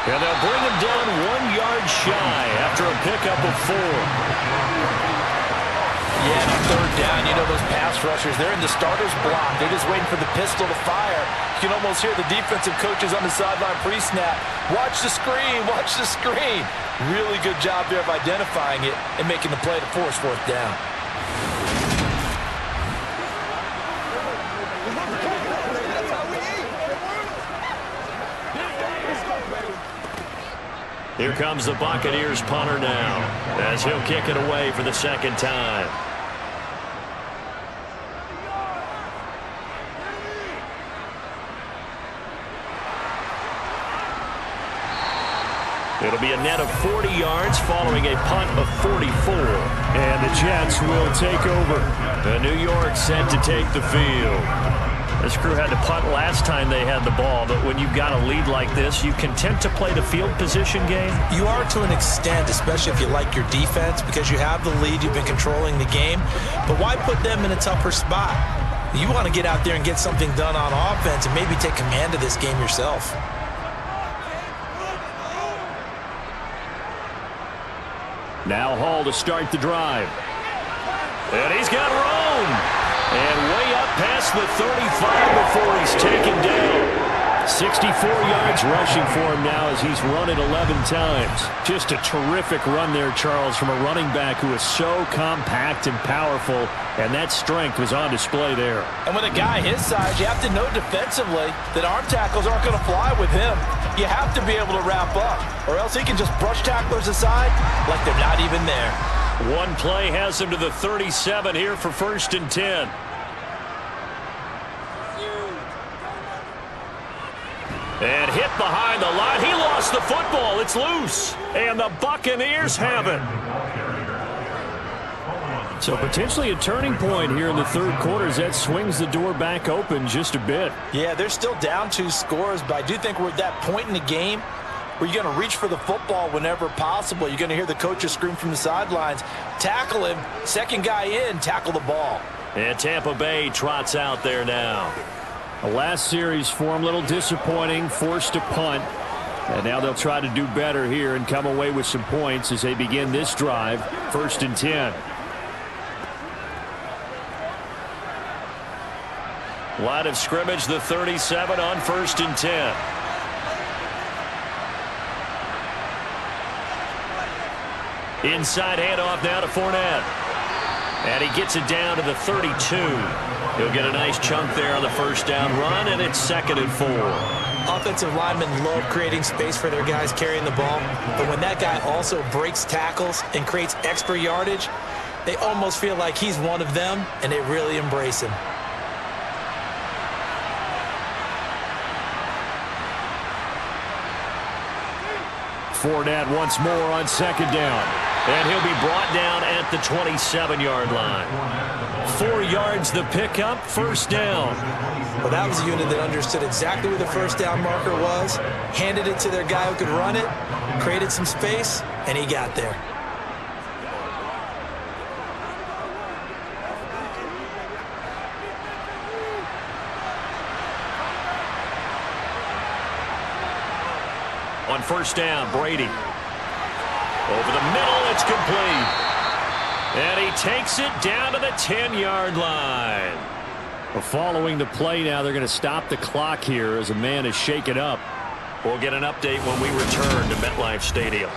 And they'll bring him down 1 yard shy after a pickup of 4. Yeah, on 3rd down, you know those pass rushers, they're in the starter's block. They're just waiting for the pistol to fire. You can almost hear the defensive coaches on the sideline pre-snap. Watch the screen, watch the screen. Really good job there of identifying it and making the play to force 4th down. Here comes the Buccaneers punter now as he'll kick it away for the 2nd time. It'll be a net of 40 yards following a punt of 44. And the Jets will take over. The New York set to take the field. This crew had to punt last time they had the ball, but when you've got a lead like this, you content to play the field position game? You are to an extent, especially if you like your defense, because you have the lead, you've been controlling the game. But why put them in a tougher spot? You want to get out there and get something done on offense and maybe take command of this game yourself. Now Hall to start the drive. And he's got room. And way up past the 35 before he's taken down. 64 yards rushing for him now as he's run it 11 times. Just a terrific run there, Charles, from a running back who is so compact and powerful, and that strength was on display there. And with a guy his size, you have to know defensively that arm tackles aren't going to fly with him. You have to be able to wrap up, or else he can just brush tacklers aside like they're not even there. One play has him to the 37 here for 1st and 10. And hit behind the line. He lost the football. It's loose. And the Buccaneers have it. So potentially a turning point here in the third quarter as that swings the door back open just a bit. Yeah, they're still down 2 scores, but I do think we're at that point in the game where you're going to reach for the football whenever possible. You're going to hear the coaches scream from the sidelines, tackle him, second guy in, tackle the ball. And Tampa Bay trots out there now. The last series for him, a little disappointing, forced to punt. And now they'll try to do better here and come away with some points as they begin this drive, 1st and 10. Line of scrimmage, the 37 on 1st and 10. Inside handoff now to Fournette. And he gets it down to the 32. He'll get a nice chunk there on the first down run, and it's 2nd and 4. Offensive linemen love creating space for their guys carrying the ball, but when that guy also breaks tackles and creates extra yardage, they almost feel like he's one of them, and they really embrace him. Fournette once more on 2nd down. And he'll be brought down at the 27-yard line. 4 yards the pickup, 1st down. Well, that was a unit that understood exactly where the first down marker was, handed it to their guy who could run it, created some space, and he got there. On 1st down, Brady. Over the middle, it's complete. And he takes it down to the 10-yard line. Well, following the play now, they're going to stop the clock here as a man is shaken up. We'll get an update when we return to MetLife Stadium.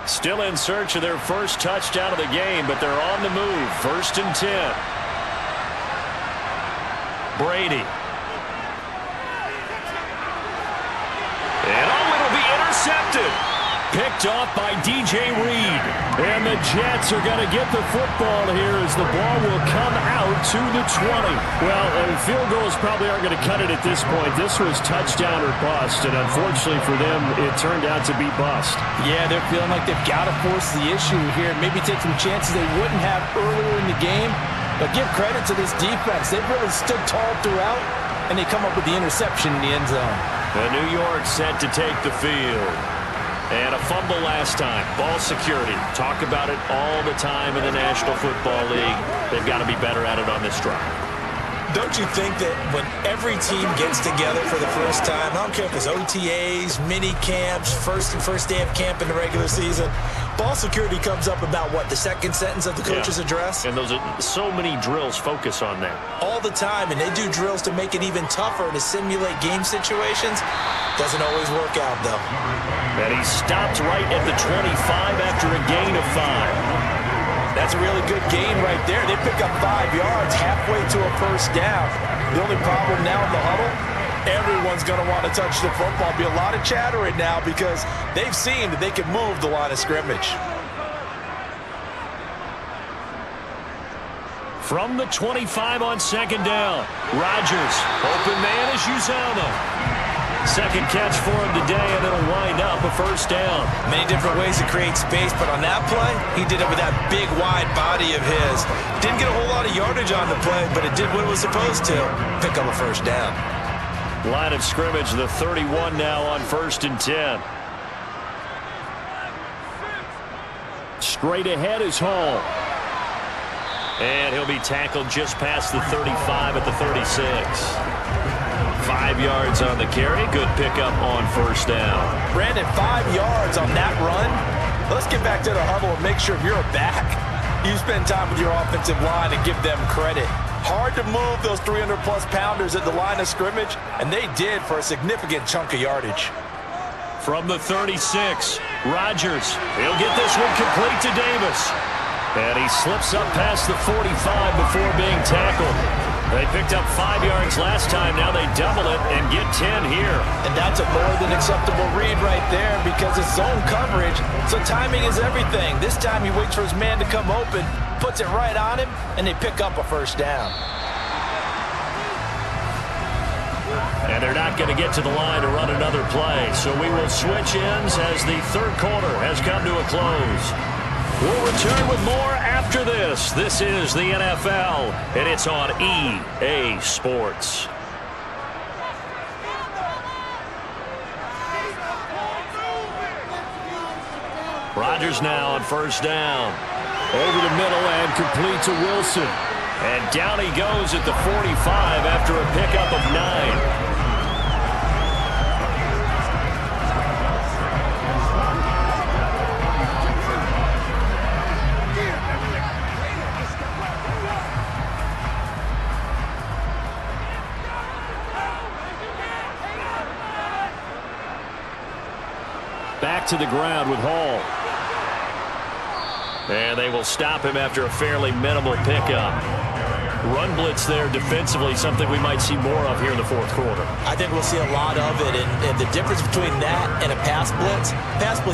Still in search of their first touchdown of the game, but they're on the move. 1st and 10. Brady. And it'll be intercepted. Picked off by DJ Reed. And the Jets are going to get the football here as the ball will come out to the 20. Well, field goals probably aren't going to cut it at this point. This was touchdown or bust, and unfortunately for them, it turned out to be bust. Yeah, they're feeling like they've got to force the issue here. Maybe take some chances they wouldn't have earlier in the game. But give credit to this defense. They've really stood tall throughout, and they come up with the interception in the end zone. The New York set to take the field. And a fumble last time. Ball security. Talk about it all the time in the National Football League. They've got to be better at it on this drive. Don't you think that when every team gets together for the first time, I don't care if it's OTAs, mini camps, first day of camp in the regular season, ball security comes up about what, the second sentence of the coach's address? And those are so many drills focus on that. All the time, and they do drills to make it even tougher to simulate game situations. Doesn't always work out, though. And he stopped right at the 25 after a gain of 5. That's a really good gain right there. They pick up 5 yards halfway to a first down. The only problem now in the huddle, everyone's going to want to touch the football. Be a lot of chattering now because they've seen that they can move the line of scrimmage. From the 25 on 2nd down, Rodgers, open man is Uzama. Second catch for him today, and it'll wind up a first down. Many different ways to create space, but on that play, he did it with that big, wide body of his. Didn't get a whole lot of yardage on the play, but it did what it was supposed to. Pick up a first down. Line of scrimmage, the 31 now on 1st and 10. Straight ahead is Hall. And he'll be tackled just past the 35 at the 36. 5 yards on the carry. Good pickup on first down. Brandon, 5 yards on that run. Let's get back to the huddle and make sure you're back. You spend time with your offensive line and give them credit. Hard to move those 300-plus pounders at the line of scrimmage, and they did for a significant chunk of yardage. From the 36, Rodgers, he'll get this one complete to Davis. And he slips up past the 45 before being tackled. They picked up 5 yards last time. Now they double it and get 10 here. And that's a more than acceptable read right there because it's zone coverage, so timing is everything. This time he waits for his man to come open, puts it right on him, and they pick up a first down. And they're not going to get to the line to run another play, so we will switch ends as the third quarter has come to a close. We'll return with more after this. This is the NFL, and it's on EA Sports. Rodgers now on first down. Over the middle and complete to Wilson. And down he goes at the 45 after a pickup of 9. Back to the ground with Hall. And they will stop him after a fairly minimal pickup. Run blitz there defensively, something we might see more of here in the fourth quarter. I think we'll see a lot of it, and the difference between that and a pass blitz,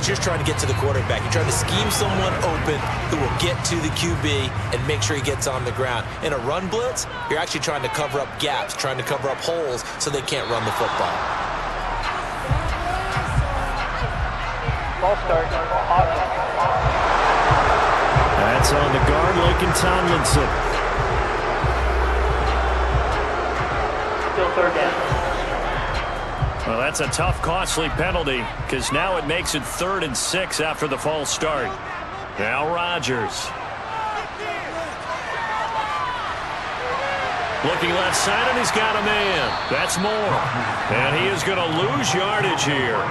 you're just trying to get to the quarterback. You're trying to scheme someone open who will get to the QB and make sure he gets on the ground. In a run blitz, you're actually trying to cover up gaps, trying to cover up holes so they can't run the football. Ball start. That's on the guard, Laken Tomlinson. Still third down. Well, that's a tough, costly penalty because now it makes it 3rd and 6 after the false start. Now Rodgers. Looking left side, and he's got a man. That's more. And he is going to lose yardage here.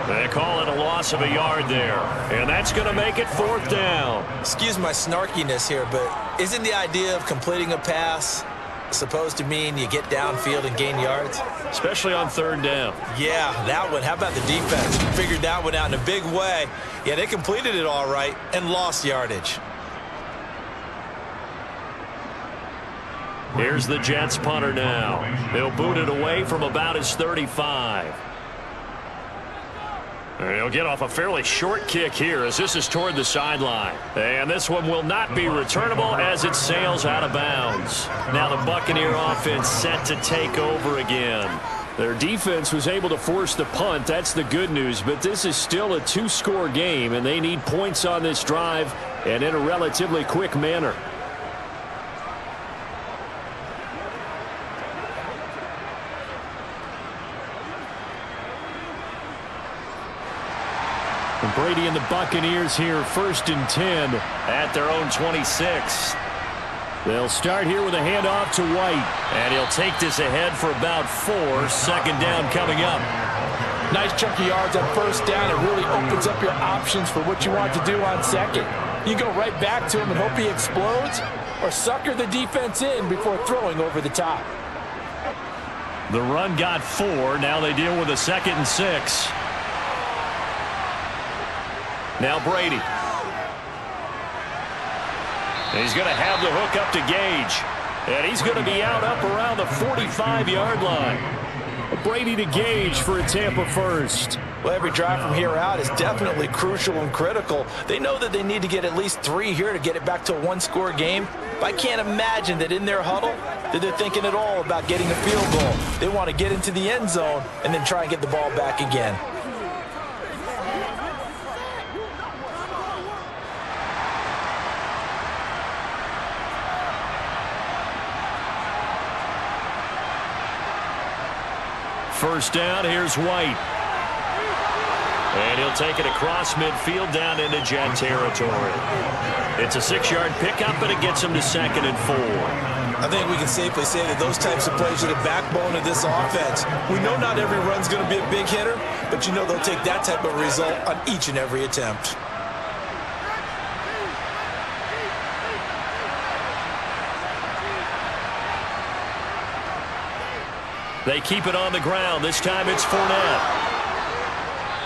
They call it a loss of a yard there. And that's going to make it 4th down. Excuse my snarkiness here, but isn't the idea of completing a pass supposed to mean you get downfield and gain yards? Especially on 3rd down. Yeah, that one. How about the defense? Figured that one out in a big way. Yeah, they completed it all right and lost yardage. Here's the Jets punter now. They'll boot it away from about his 35. And he'll get off a fairly short kick here as this is toward the sideline. And this one will not be returnable as it sails out of bounds. Now the Buccaneer offense set to take over again. Their defense was able to force the punt. That's the good news. But this is still a 2-score game, and they need points on this drive and in a relatively quick manner. And Brady and the Buccaneers here 1st and 10 at their own 26. They'll start here with a handoff to White. And he'll take this ahead for about 4. 2nd down coming up. Nice chunky yards on 1st down. It really opens up your options for what you want to do on 2nd. You go right back to him and hope he explodes, or sucker the defense in before throwing over the top. The run got 4. Now they deal with a 2nd and 6. Now Brady. And he's going to have the hook up to Gage. And he's going to be out up around the 45-yard line. Brady to Gage for a Tampa first. Well, every drive from here out is definitely crucial and critical. They know that they need to get at least 3 here to get it back to a 1-score game. But I can't imagine that in their huddle that they're thinking at all about getting a field goal. They want to get into the end zone and then try and get the ball back again. First down, here's White. And he'll take it across midfield down into Jet territory. It's a 6-yard pickup, but it gets him to 2nd and 4. I think we can safely say that those types of plays are the backbone of this offense. We know not every run's going to be a big hitter, but you know they'll take that type of result on each and every attempt. They keep it on the ground. This time it's Fournette.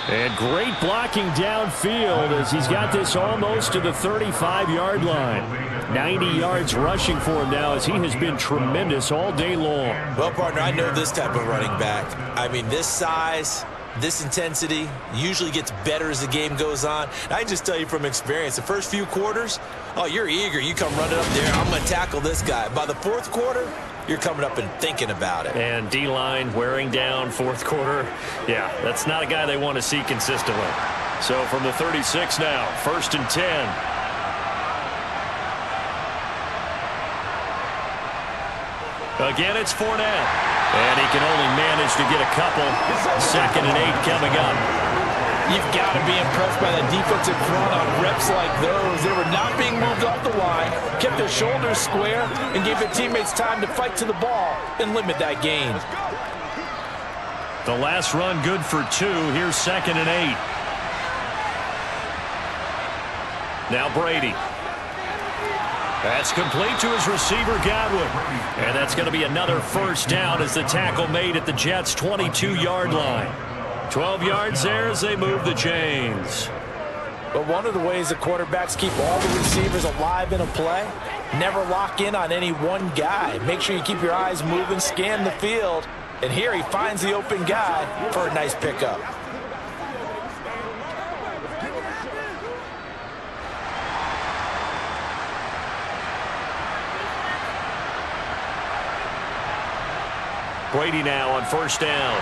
And great blocking downfield as he's got this almost to the 35-yard line. 90 yards rushing for him now as he has been tremendous all day long. Well, partner, I know this type of running back. I mean, this size, this intensity usually gets better as the game goes on. I can just tell you from experience, the first few quarters, oh, you're eager. You come running up there, I'm going to tackle this guy. By the fourth quarter, you're coming up and thinking about it. And D-line wearing down fourth quarter. Yeah, that's not a guy they want to see consistently. So from the 36 now, 1st and 10. Again, it's Fournette. And he can only manage to get a couple. 2nd and 8 coming up. You've got to be impressed by that defensive front on reps like those. They were not being moved off the line, kept their shoulders square, and gave their teammates time to fight to the ball and limit that gain. The last run good for 2. Here's 2nd and 8. Now Brady. That's complete to his receiver, Godwin. And that's going to be another first down as the tackle made at the Jets' 22-yard line. 12 yards there as they move the chains. But one of the ways the quarterbacks keep all the receivers alive in a play, never lock in on any one guy. Make sure you keep your eyes moving, scan the field. And here he finds the open guy for a nice pickup. Brady now on 1st down.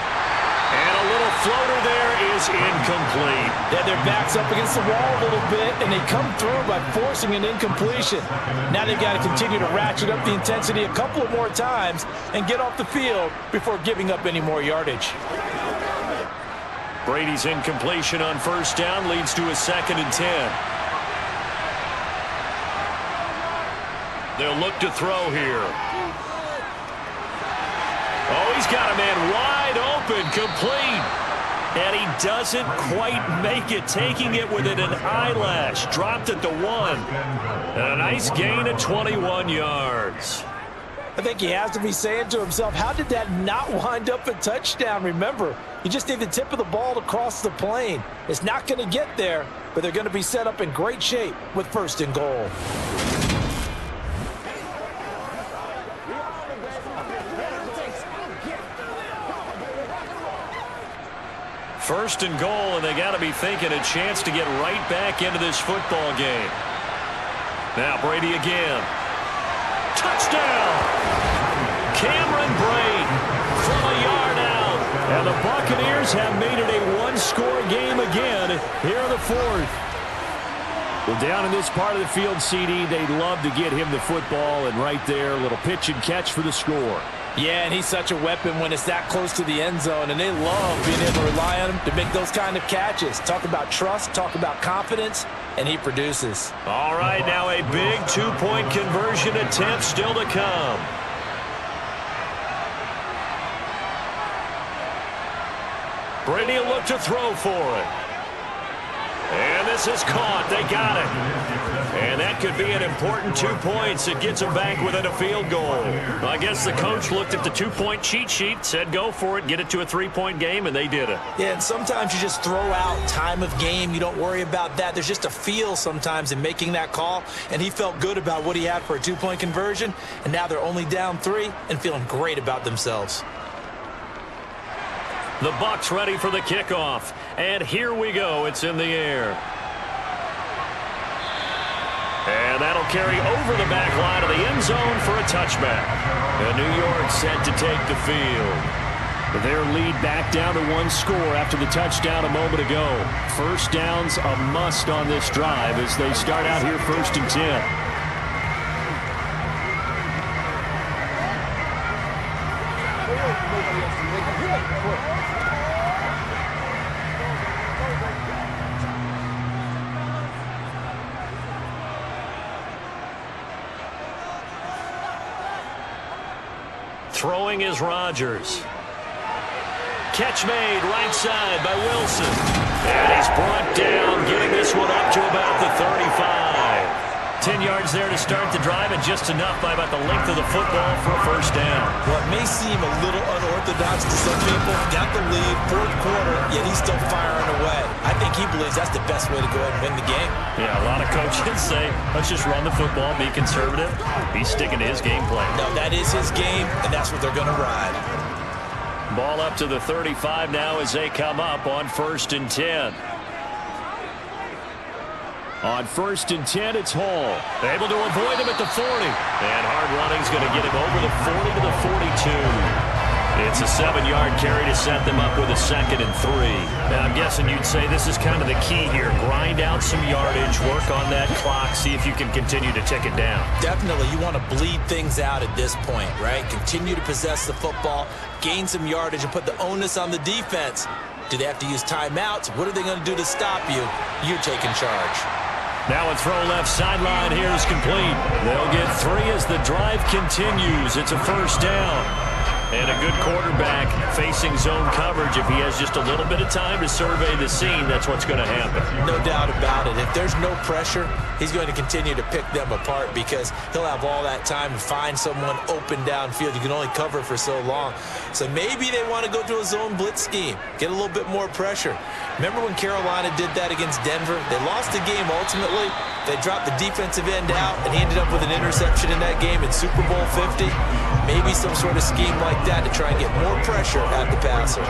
And a little floater there is incomplete. Yeah, their back's up against the wall a little bit, and they come through by forcing an incompletion. Now they've got to continue to ratchet up the intensity a couple of more times and get off the field before giving up any more yardage. Brady's incompletion on 1st down leads to a 2nd and 10. They'll look to throw here. Oh, he's got a man wide open, complete. And he doesn't quite make it, taking it within an eyelash. Dropped at the 1. And a nice gain of 21 yards. I think he has to be saying to himself, how did that not wind up a touchdown? Remember, you just need the tip of the ball to cross the plane. It's not going to get there, but they're going to be set up in great shape with 1st and goal. 1st and goal, and they got to be thinking a chance to get right back into this football game. Now Brady again. Touchdown! Cameron Brate from a yard out. And the Buccaneers have made it a one-score game again here in the 4th. Well, down in this part of the field, CD, they'd love to get him the football, and right there, a little pitch and catch for the score. Yeah, and he's such a weapon when it's that close to the end zone, and they love being able to rely on him to make those kind of catches. Talk about trust, talk about confidence, and he produces. All right, now a big 2-point conversion attempt still to come. Brady will look to throw for it. And this is caught. They got it. And that could be an important 2 points. It gets them back within a field goal. Well, I guess the coach looked at the 2-point cheat sheet, said go for it, get it to a 3-point game, and they did it. Yeah, and sometimes you just throw out time of game. You don't worry about that. There's just a feel sometimes in making that call, and he felt good about what he had for a 2-point conversion, and now they're only down 3 and feeling great about themselves. The Bucs ready for the kickoff. And here we go. It's in the air. And that'll carry over the back line of the end zone for a touchback. And New York set to take the field. Their lead back down to 1 score after the touchdown a moment ago. 1st down's a must on this drive as they start out here 1st and 10. Throwing is Rodgers. Catch made right side by Wilson. And he's brought down, getting this one up to about the 35. 10 yards there to start the drive, and just enough by about the length of the football for a first down. Well, it may seem a little unorthodox to some people. Got the lead, fourth quarter, yet he's still firing away. I think he believes that's the best way to go ahead and win the game. Yeah, a lot of coaches say, let's just run the football, be conservative. He's sticking to his game plan. No, that is his game, and that's what they're going to ride. Ball up to the 35 now as they come up on 1st and 10. On 1st and 10, it's Hall. Able to avoid him at the 40. And hard running's going to get him over the 40 to the 42. It's a 7-yard carry to set them up with a 2nd and 3. Now, I'm guessing you'd say this is kind of the key here. Grind out some yardage, work on that clock, see if you can continue to tick it down. Definitely, you want to bleed things out at this point, right? Continue to possess the football, gain some yardage, and put the onus on the defense. Do they have to use timeouts? What are they going to do to stop you? You're taking charge. Now a throw left sideline here is complete. They'll get 3 as the drive continues. It's a first down. And a good quarterback facing zone coverage. If he has just a little bit of time to survey the scene, that's what's going to happen. No doubt about it. If there's no pressure, he's going to continue to pick them apart because he'll have all that time to find someone open downfield. You can only cover for so long. So maybe they want to go to a zone blitz scheme, get a little bit more pressure. Remember when Carolina did that against Denver? They lost the game ultimately. They dropped the defensive end out, and he ended up with an interception in that game in Super Bowl 50. Maybe some sort of scheme like that to try and get more pressure at the passer.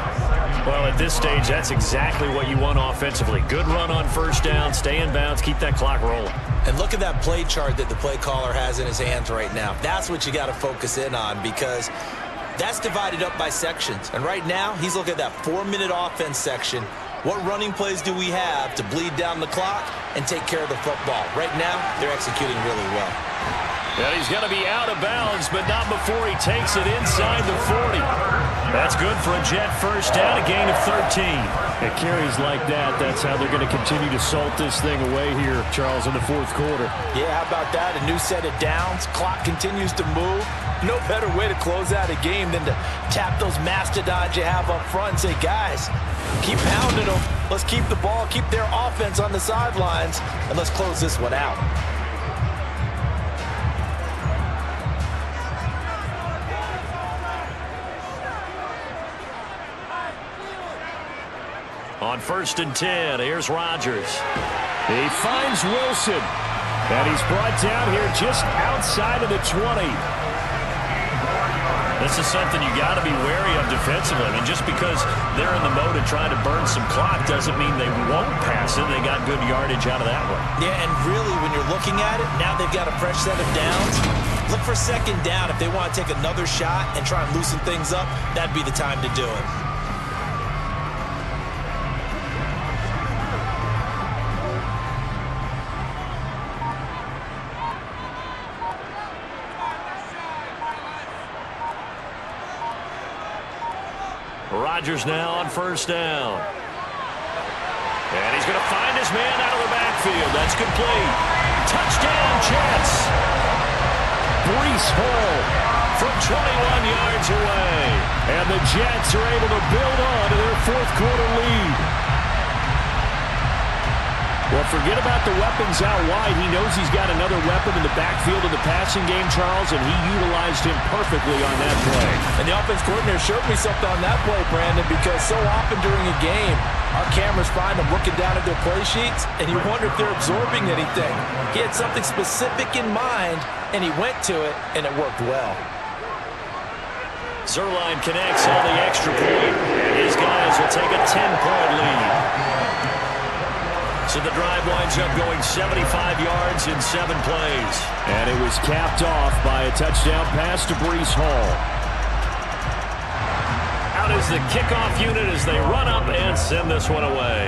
Well, at this stage, that's exactly what you want offensively. Good run on first down, stay in bounds, keep that clock rolling. And look at that play chart that the play caller has in his hands right now. That's what you got to focus in on because that's divided up by sections. And right now, he's looking at that 4-minute offense section. What running plays do we have to bleed down the clock and take care of the football? Right now, they're executing really well. And he's going to be out of bounds, but not before he takes it inside the 40. That's good for a Jet first down, a gain of 13. At carries like that, that's how they're going to continue to salt this thing away here, Charles, in the fourth quarter. Yeah, how about that? A new set of downs. Clock continues to move. No better way to close out a game than to tap those mastodons you have up front and say, guys, keep pounding them. Let's keep the ball, keep their offense on the sidelines, and let's close this one out. On 1st and 10, here's Rodgers. He finds Wilson, and he's brought down here just outside of the 20. This is something you got to be wary of defensively. I mean, just because they're in the mode of trying to burn some clock doesn't mean they won't pass it. They got good yardage out of that one. Yeah, and really, when you're looking at it, now they've got a fresh set of downs. Look for second down. If they want to take another shot and try and loosen things up, that'd be the time to do it. Rodgers now on first down. And he's going to find his man out of the backfield. That's complete. Touchdown, Jets. Breece Hall from 21 yards away. And the Jets are able to build on to their fourth quarter lead. Well, forget about the weapons out wide. He knows he's got another weapon in the backfield of the passing game, Charles, and he utilized him perfectly on that play. And the offense coordinator showed me something on that play, Brandon, because so often during a game, our cameras find them looking down at their play sheets, and you wonder if they're absorbing anything. He had something specific in mind, and he went to it, and it worked well. Zerline connects on the extra point, and his guys will take a 10-point lead. So the drive winds up going 75 yards in 7 plays. And it was capped off by a touchdown pass to Breece Hall. Out is the kickoff unit as they run up and send this one away.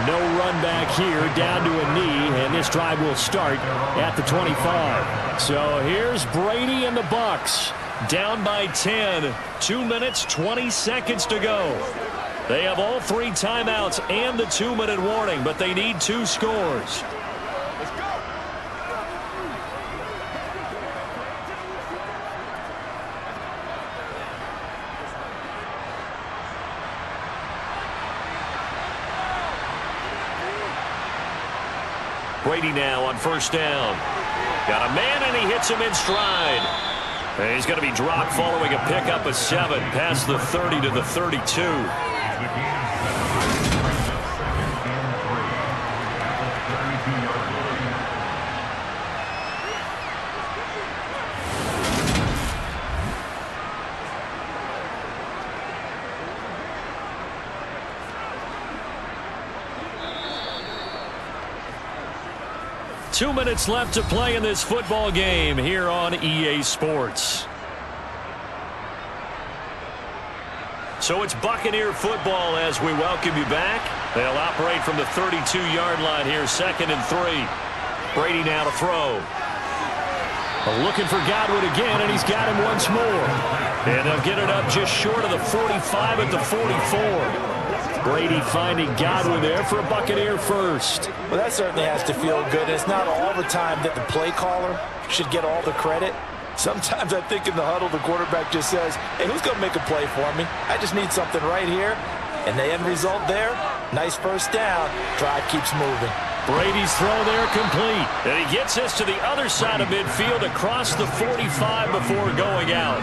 No run back here, down to a knee, and this drive will start at the 25. So here's Brady and the Bucs. Down by 10, 2 minutes, 20 seconds to go. They have all 3 timeouts and the 2-minute warning, but they need 2 scores. Let's go. Brady now on first down. Got a man, and he hits him in stride. And he's going to be dropped following a pickup of 7 past the 30 to the 32. 2 minutes left to play in this football game here on EA Sports. So it's Buccaneer football as we welcome you back. They'll operate from the 32-yard line here, 2nd and 3. Brady now to throw. Looking for Godwin again, and he's got him once more. And they'll get it up just short of the 45 at the 44. Brady finding Godwin there for a Buccaneer first. Well, that certainly has to feel good. It's not all the time that the play caller should get all the credit. Sometimes I think in the huddle, the quarterback just says, hey, who's going to make a play for me? I just need something right here. And the end result there, nice first down. Drive keeps moving. Brady's throw there complete. And he gets us to the other side of midfield across the 45 before going out.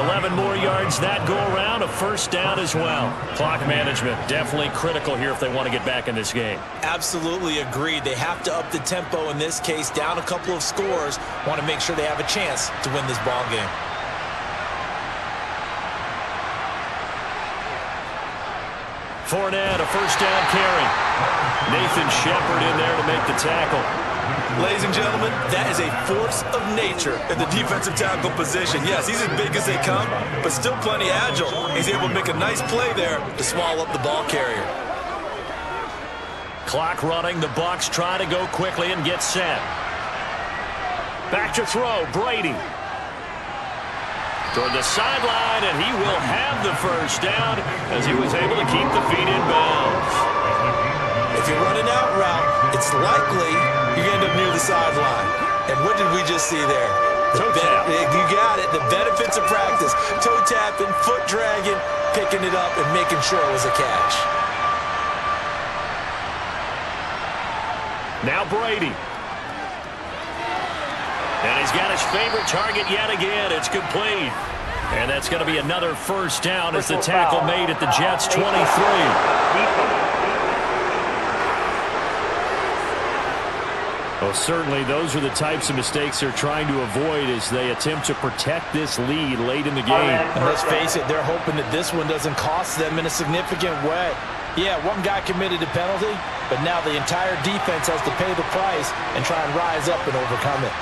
11 more yards that go around, a first down as well. Clock management definitely critical here if they want to get back in this game. Absolutely agreed. They have to up the tempo in this case, down a couple of scores. Want to make sure they have a chance to win this ball game. Fournette, a first down carry. Nathan Shepard in there to make the tackle. Ladies and gentlemen, that is a force of nature at the defensive tackle position. Yes, he's as big as they come, but still plenty agile. He's able to make a nice play there to swallow up the ball carrier. Clock running. The Bucs try to go quickly and get set. Back to throw. Brady. Toward the sideline, and he will have the first down as he was able to keep the feet in bounds. If you're running out route, it's likely you end up near the sideline. And what did we just see there? Toe tap. You got it. The benefits of practice. Toe tapping, foot dragging, picking it up, and making sure it was a catch. Now Brady. And he's got his favorite target yet again. It's complete. And that's going to be another first down as the tackle made at the Jets' 23. Well, certainly those are the types of mistakes they're trying to avoid as they attempt to protect this lead late in the game. And let's face it, they're hoping that this one doesn't cost them in a significant way. Yeah, one guy committed a penalty, but now the entire defense has to pay the price and try and rise up and overcome it.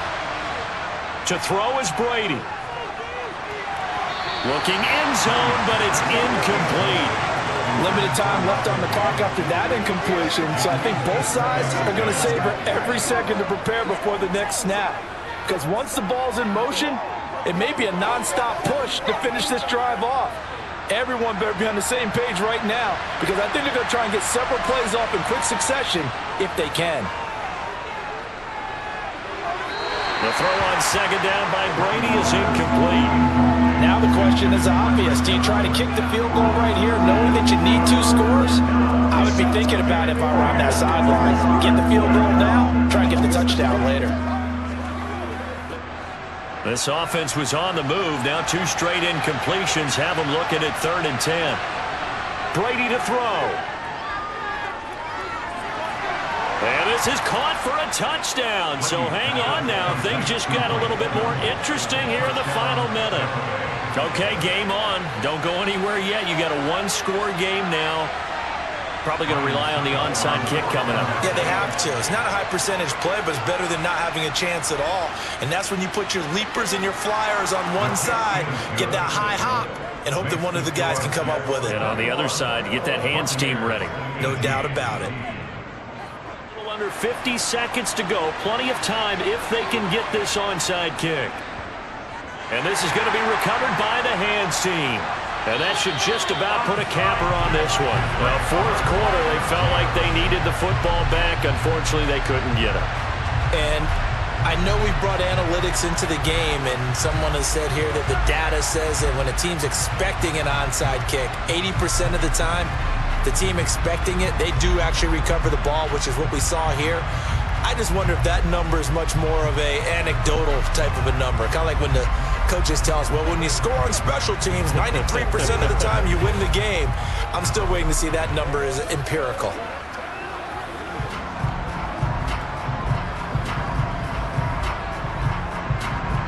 To throw is Brady. Looking end zone, but it's incomplete. Limited time left on the clock after that incompletion, so I think both sides are going to savor every second to prepare before the next snap. Because once the ball's in motion, it may be a nonstop push to finish this drive off. Everyone better be on the same page right now, because I think they're going to try and get several plays off in quick succession if they can. The throw on second down by Brady is incomplete. Now the question is obvious. Do you try to kick the field goal right here knowing that you need 2 scores? I would be thinking about it if I were on that sideline. Get the field goal now, try and get the touchdown later. This offense was on the move. Now 2 straight incompletions have them looking at 3rd and 10. Brady to throw. And this is caught for a touchdown. So hang on now. Things just got a little bit more interesting here in the final minute. Okay, game on. Don't go anywhere yet. You got a 1-score game now. Probably going to rely on the onside kick coming up. Yeah, they have to. It's not a high percentage play, but it's better than not having a chance at all. And that's when you put your leapers and your flyers on one side, get that high hop, and hope that one of the guys can come up with it. And on the other side, get that hands team ready. No doubt about it. Under 50 seconds to go. Plenty of time if they can get this onside kick. And this is going to be recovered by the hands team. And that should just about put a capper on this one. Well, 4th quarter, they felt like they needed the football back. Unfortunately, they couldn't get it. And I know we've brought analytics into the game, and someone has said here that the data says that when a team's expecting an onside kick, 80% of the time, the team expecting it, they do actually recover the ball, which is what we saw here. I just wonder if that number is much more of a anecdotal type of a number. Kind of like when the coaches tell us, well, when you score on special teams, 93% of the time you win the game. I'm still waiting to see that number is empirical.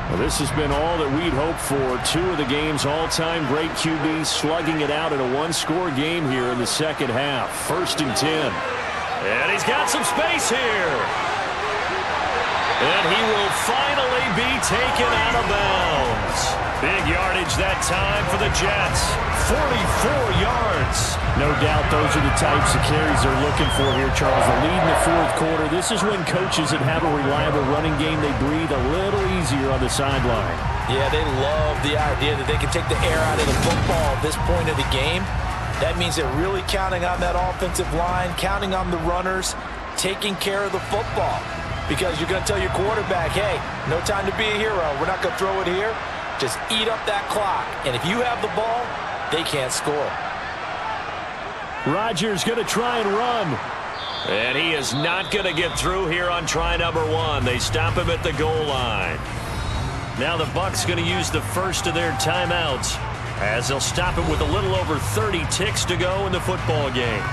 Well, this has been all that we'd hoped for. Two of the game's all-time great QBs slugging it out in a one-score game here in the second half. 1st and 10. And he's got some space here. And he will finally be taken out of bounds. Big yardage that time for the Jets. 44 yards. No doubt those are the types of carries they're looking for here, Charles. The lead in the fourth quarter. This is when coaches that have a reliable running game, they breathe a little easier on the sideline. Yeah, they love the idea that they can take the air out of the football at this point of the game. That means they're really counting on that offensive line, counting on the runners, taking care of the football. Because you're going to tell your quarterback, hey, no time to be a hero. We're not going to throw it here. Just eat up that clock. And if you have the ball, they can't score. Rodgers going to try and run. And he is not going to get through here on try number 1. They stop him at the goal line. Now the Bucs going to use the first of their timeouts, as they'll stop it with a little over 30 ticks to go in the football game.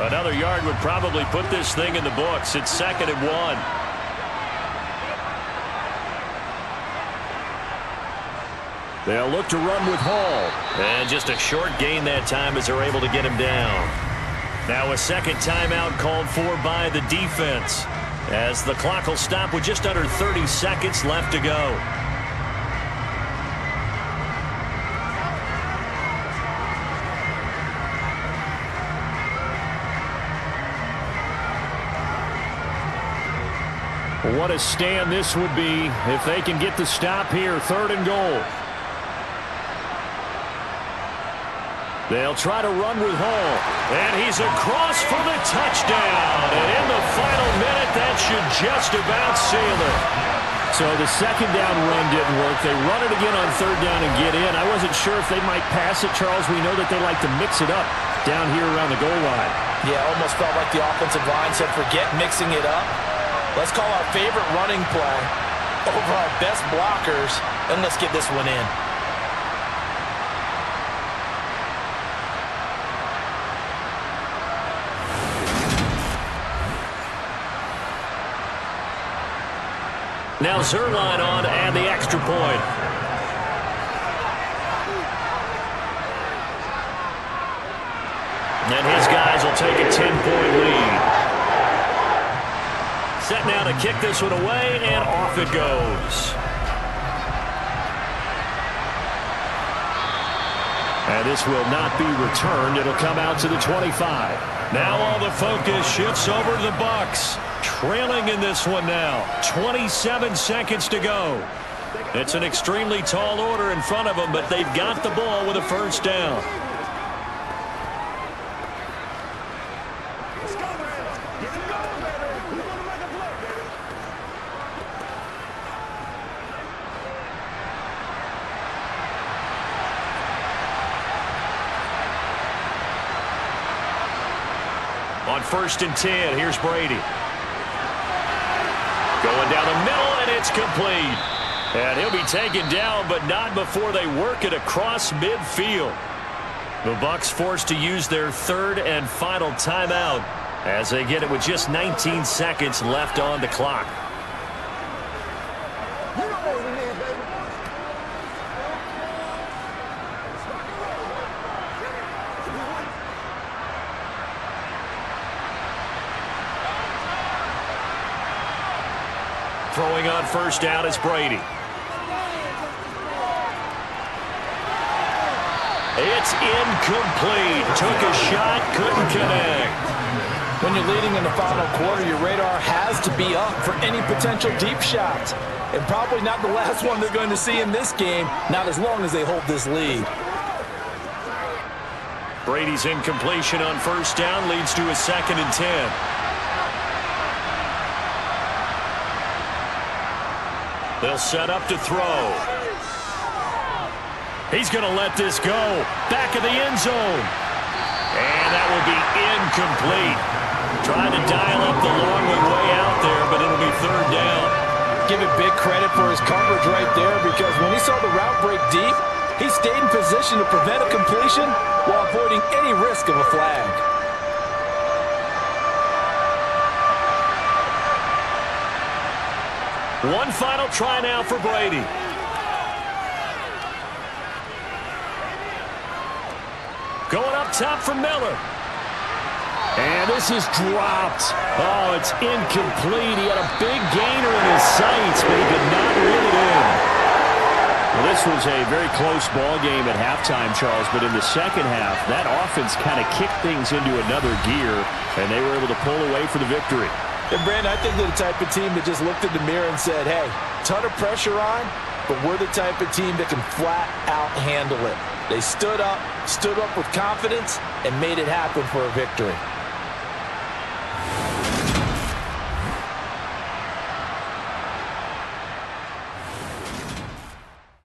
Another yard would probably put this thing in the books. It's 2nd and 1. They'll look to run with Hall. And just a short gain that time as they're able to get him down. Now a second timeout called for by the defense, as the clock will stop with just under 30 seconds left to go. What a stand this would be if they can get the stop here. 3rd and goal. They'll try to run with Hall. And he's across for the touchdown. And in the final minute, that should just about seal it. So the second down run didn't work. They run it again on 3rd down and get in. I wasn't sure if they might pass it, Charles. We know that they like to mix it up down here around the goal line. Yeah, almost felt like the offensive line said, forget mixing it up. Let's call our favorite running play over our best blockers, and let's get this one in. Now Zerline on and the extra point. And his guys will take a 10-point lead. Set now to kick this one away, and off it goes. And this will not be returned. It'll come out to the 25. Now all the focus shifts over to the Bucs. Trailing in this one now. 27 seconds to go. It's an extremely tall order in front of them, but they've got the ball with a first down. On 1st and 10, here's Brady. Going down the middle, and it's complete. And he'll be taken down, but not before they work it across midfield. The Bucs forced to use their 3rd and final timeout as they get it with just 19 seconds left on the clock. Throwing on first down is Brady. It's incomplete. Took a shot, couldn't connect. When you're leading in the final quarter, your radar has to be up for any potential deep shots. And probably not the last one they're going to see in this game, not as long as they hold this lead. Brady's incompletion on first down leads to a 2nd and 10. They'll set up to throw. He's going to let this go. Back of the end zone. And that will be incomplete. Trying to dial up the long way out there, but it'll be third down. Give it big credit for his coverage right there, because when he saw the route break deep, he stayed in position to prevent a completion while avoiding any risk of a flag. One final try now for Brady. Going up top for Miller. And this is dropped. Oh, it's incomplete. He had a big gainer in his sights, but he could not reel it in. Well, this was a very close ball game at halftime, Charles, but in the second half, that offense kind of kicked things into another gear, and they were able to pull away for the victory. And, Brandon, I think they're the type of team that just looked in the mirror and said, hey, ton of pressure on, but we're the type of team that can flat out handle it. They stood up with confidence, and made it happen for a victory.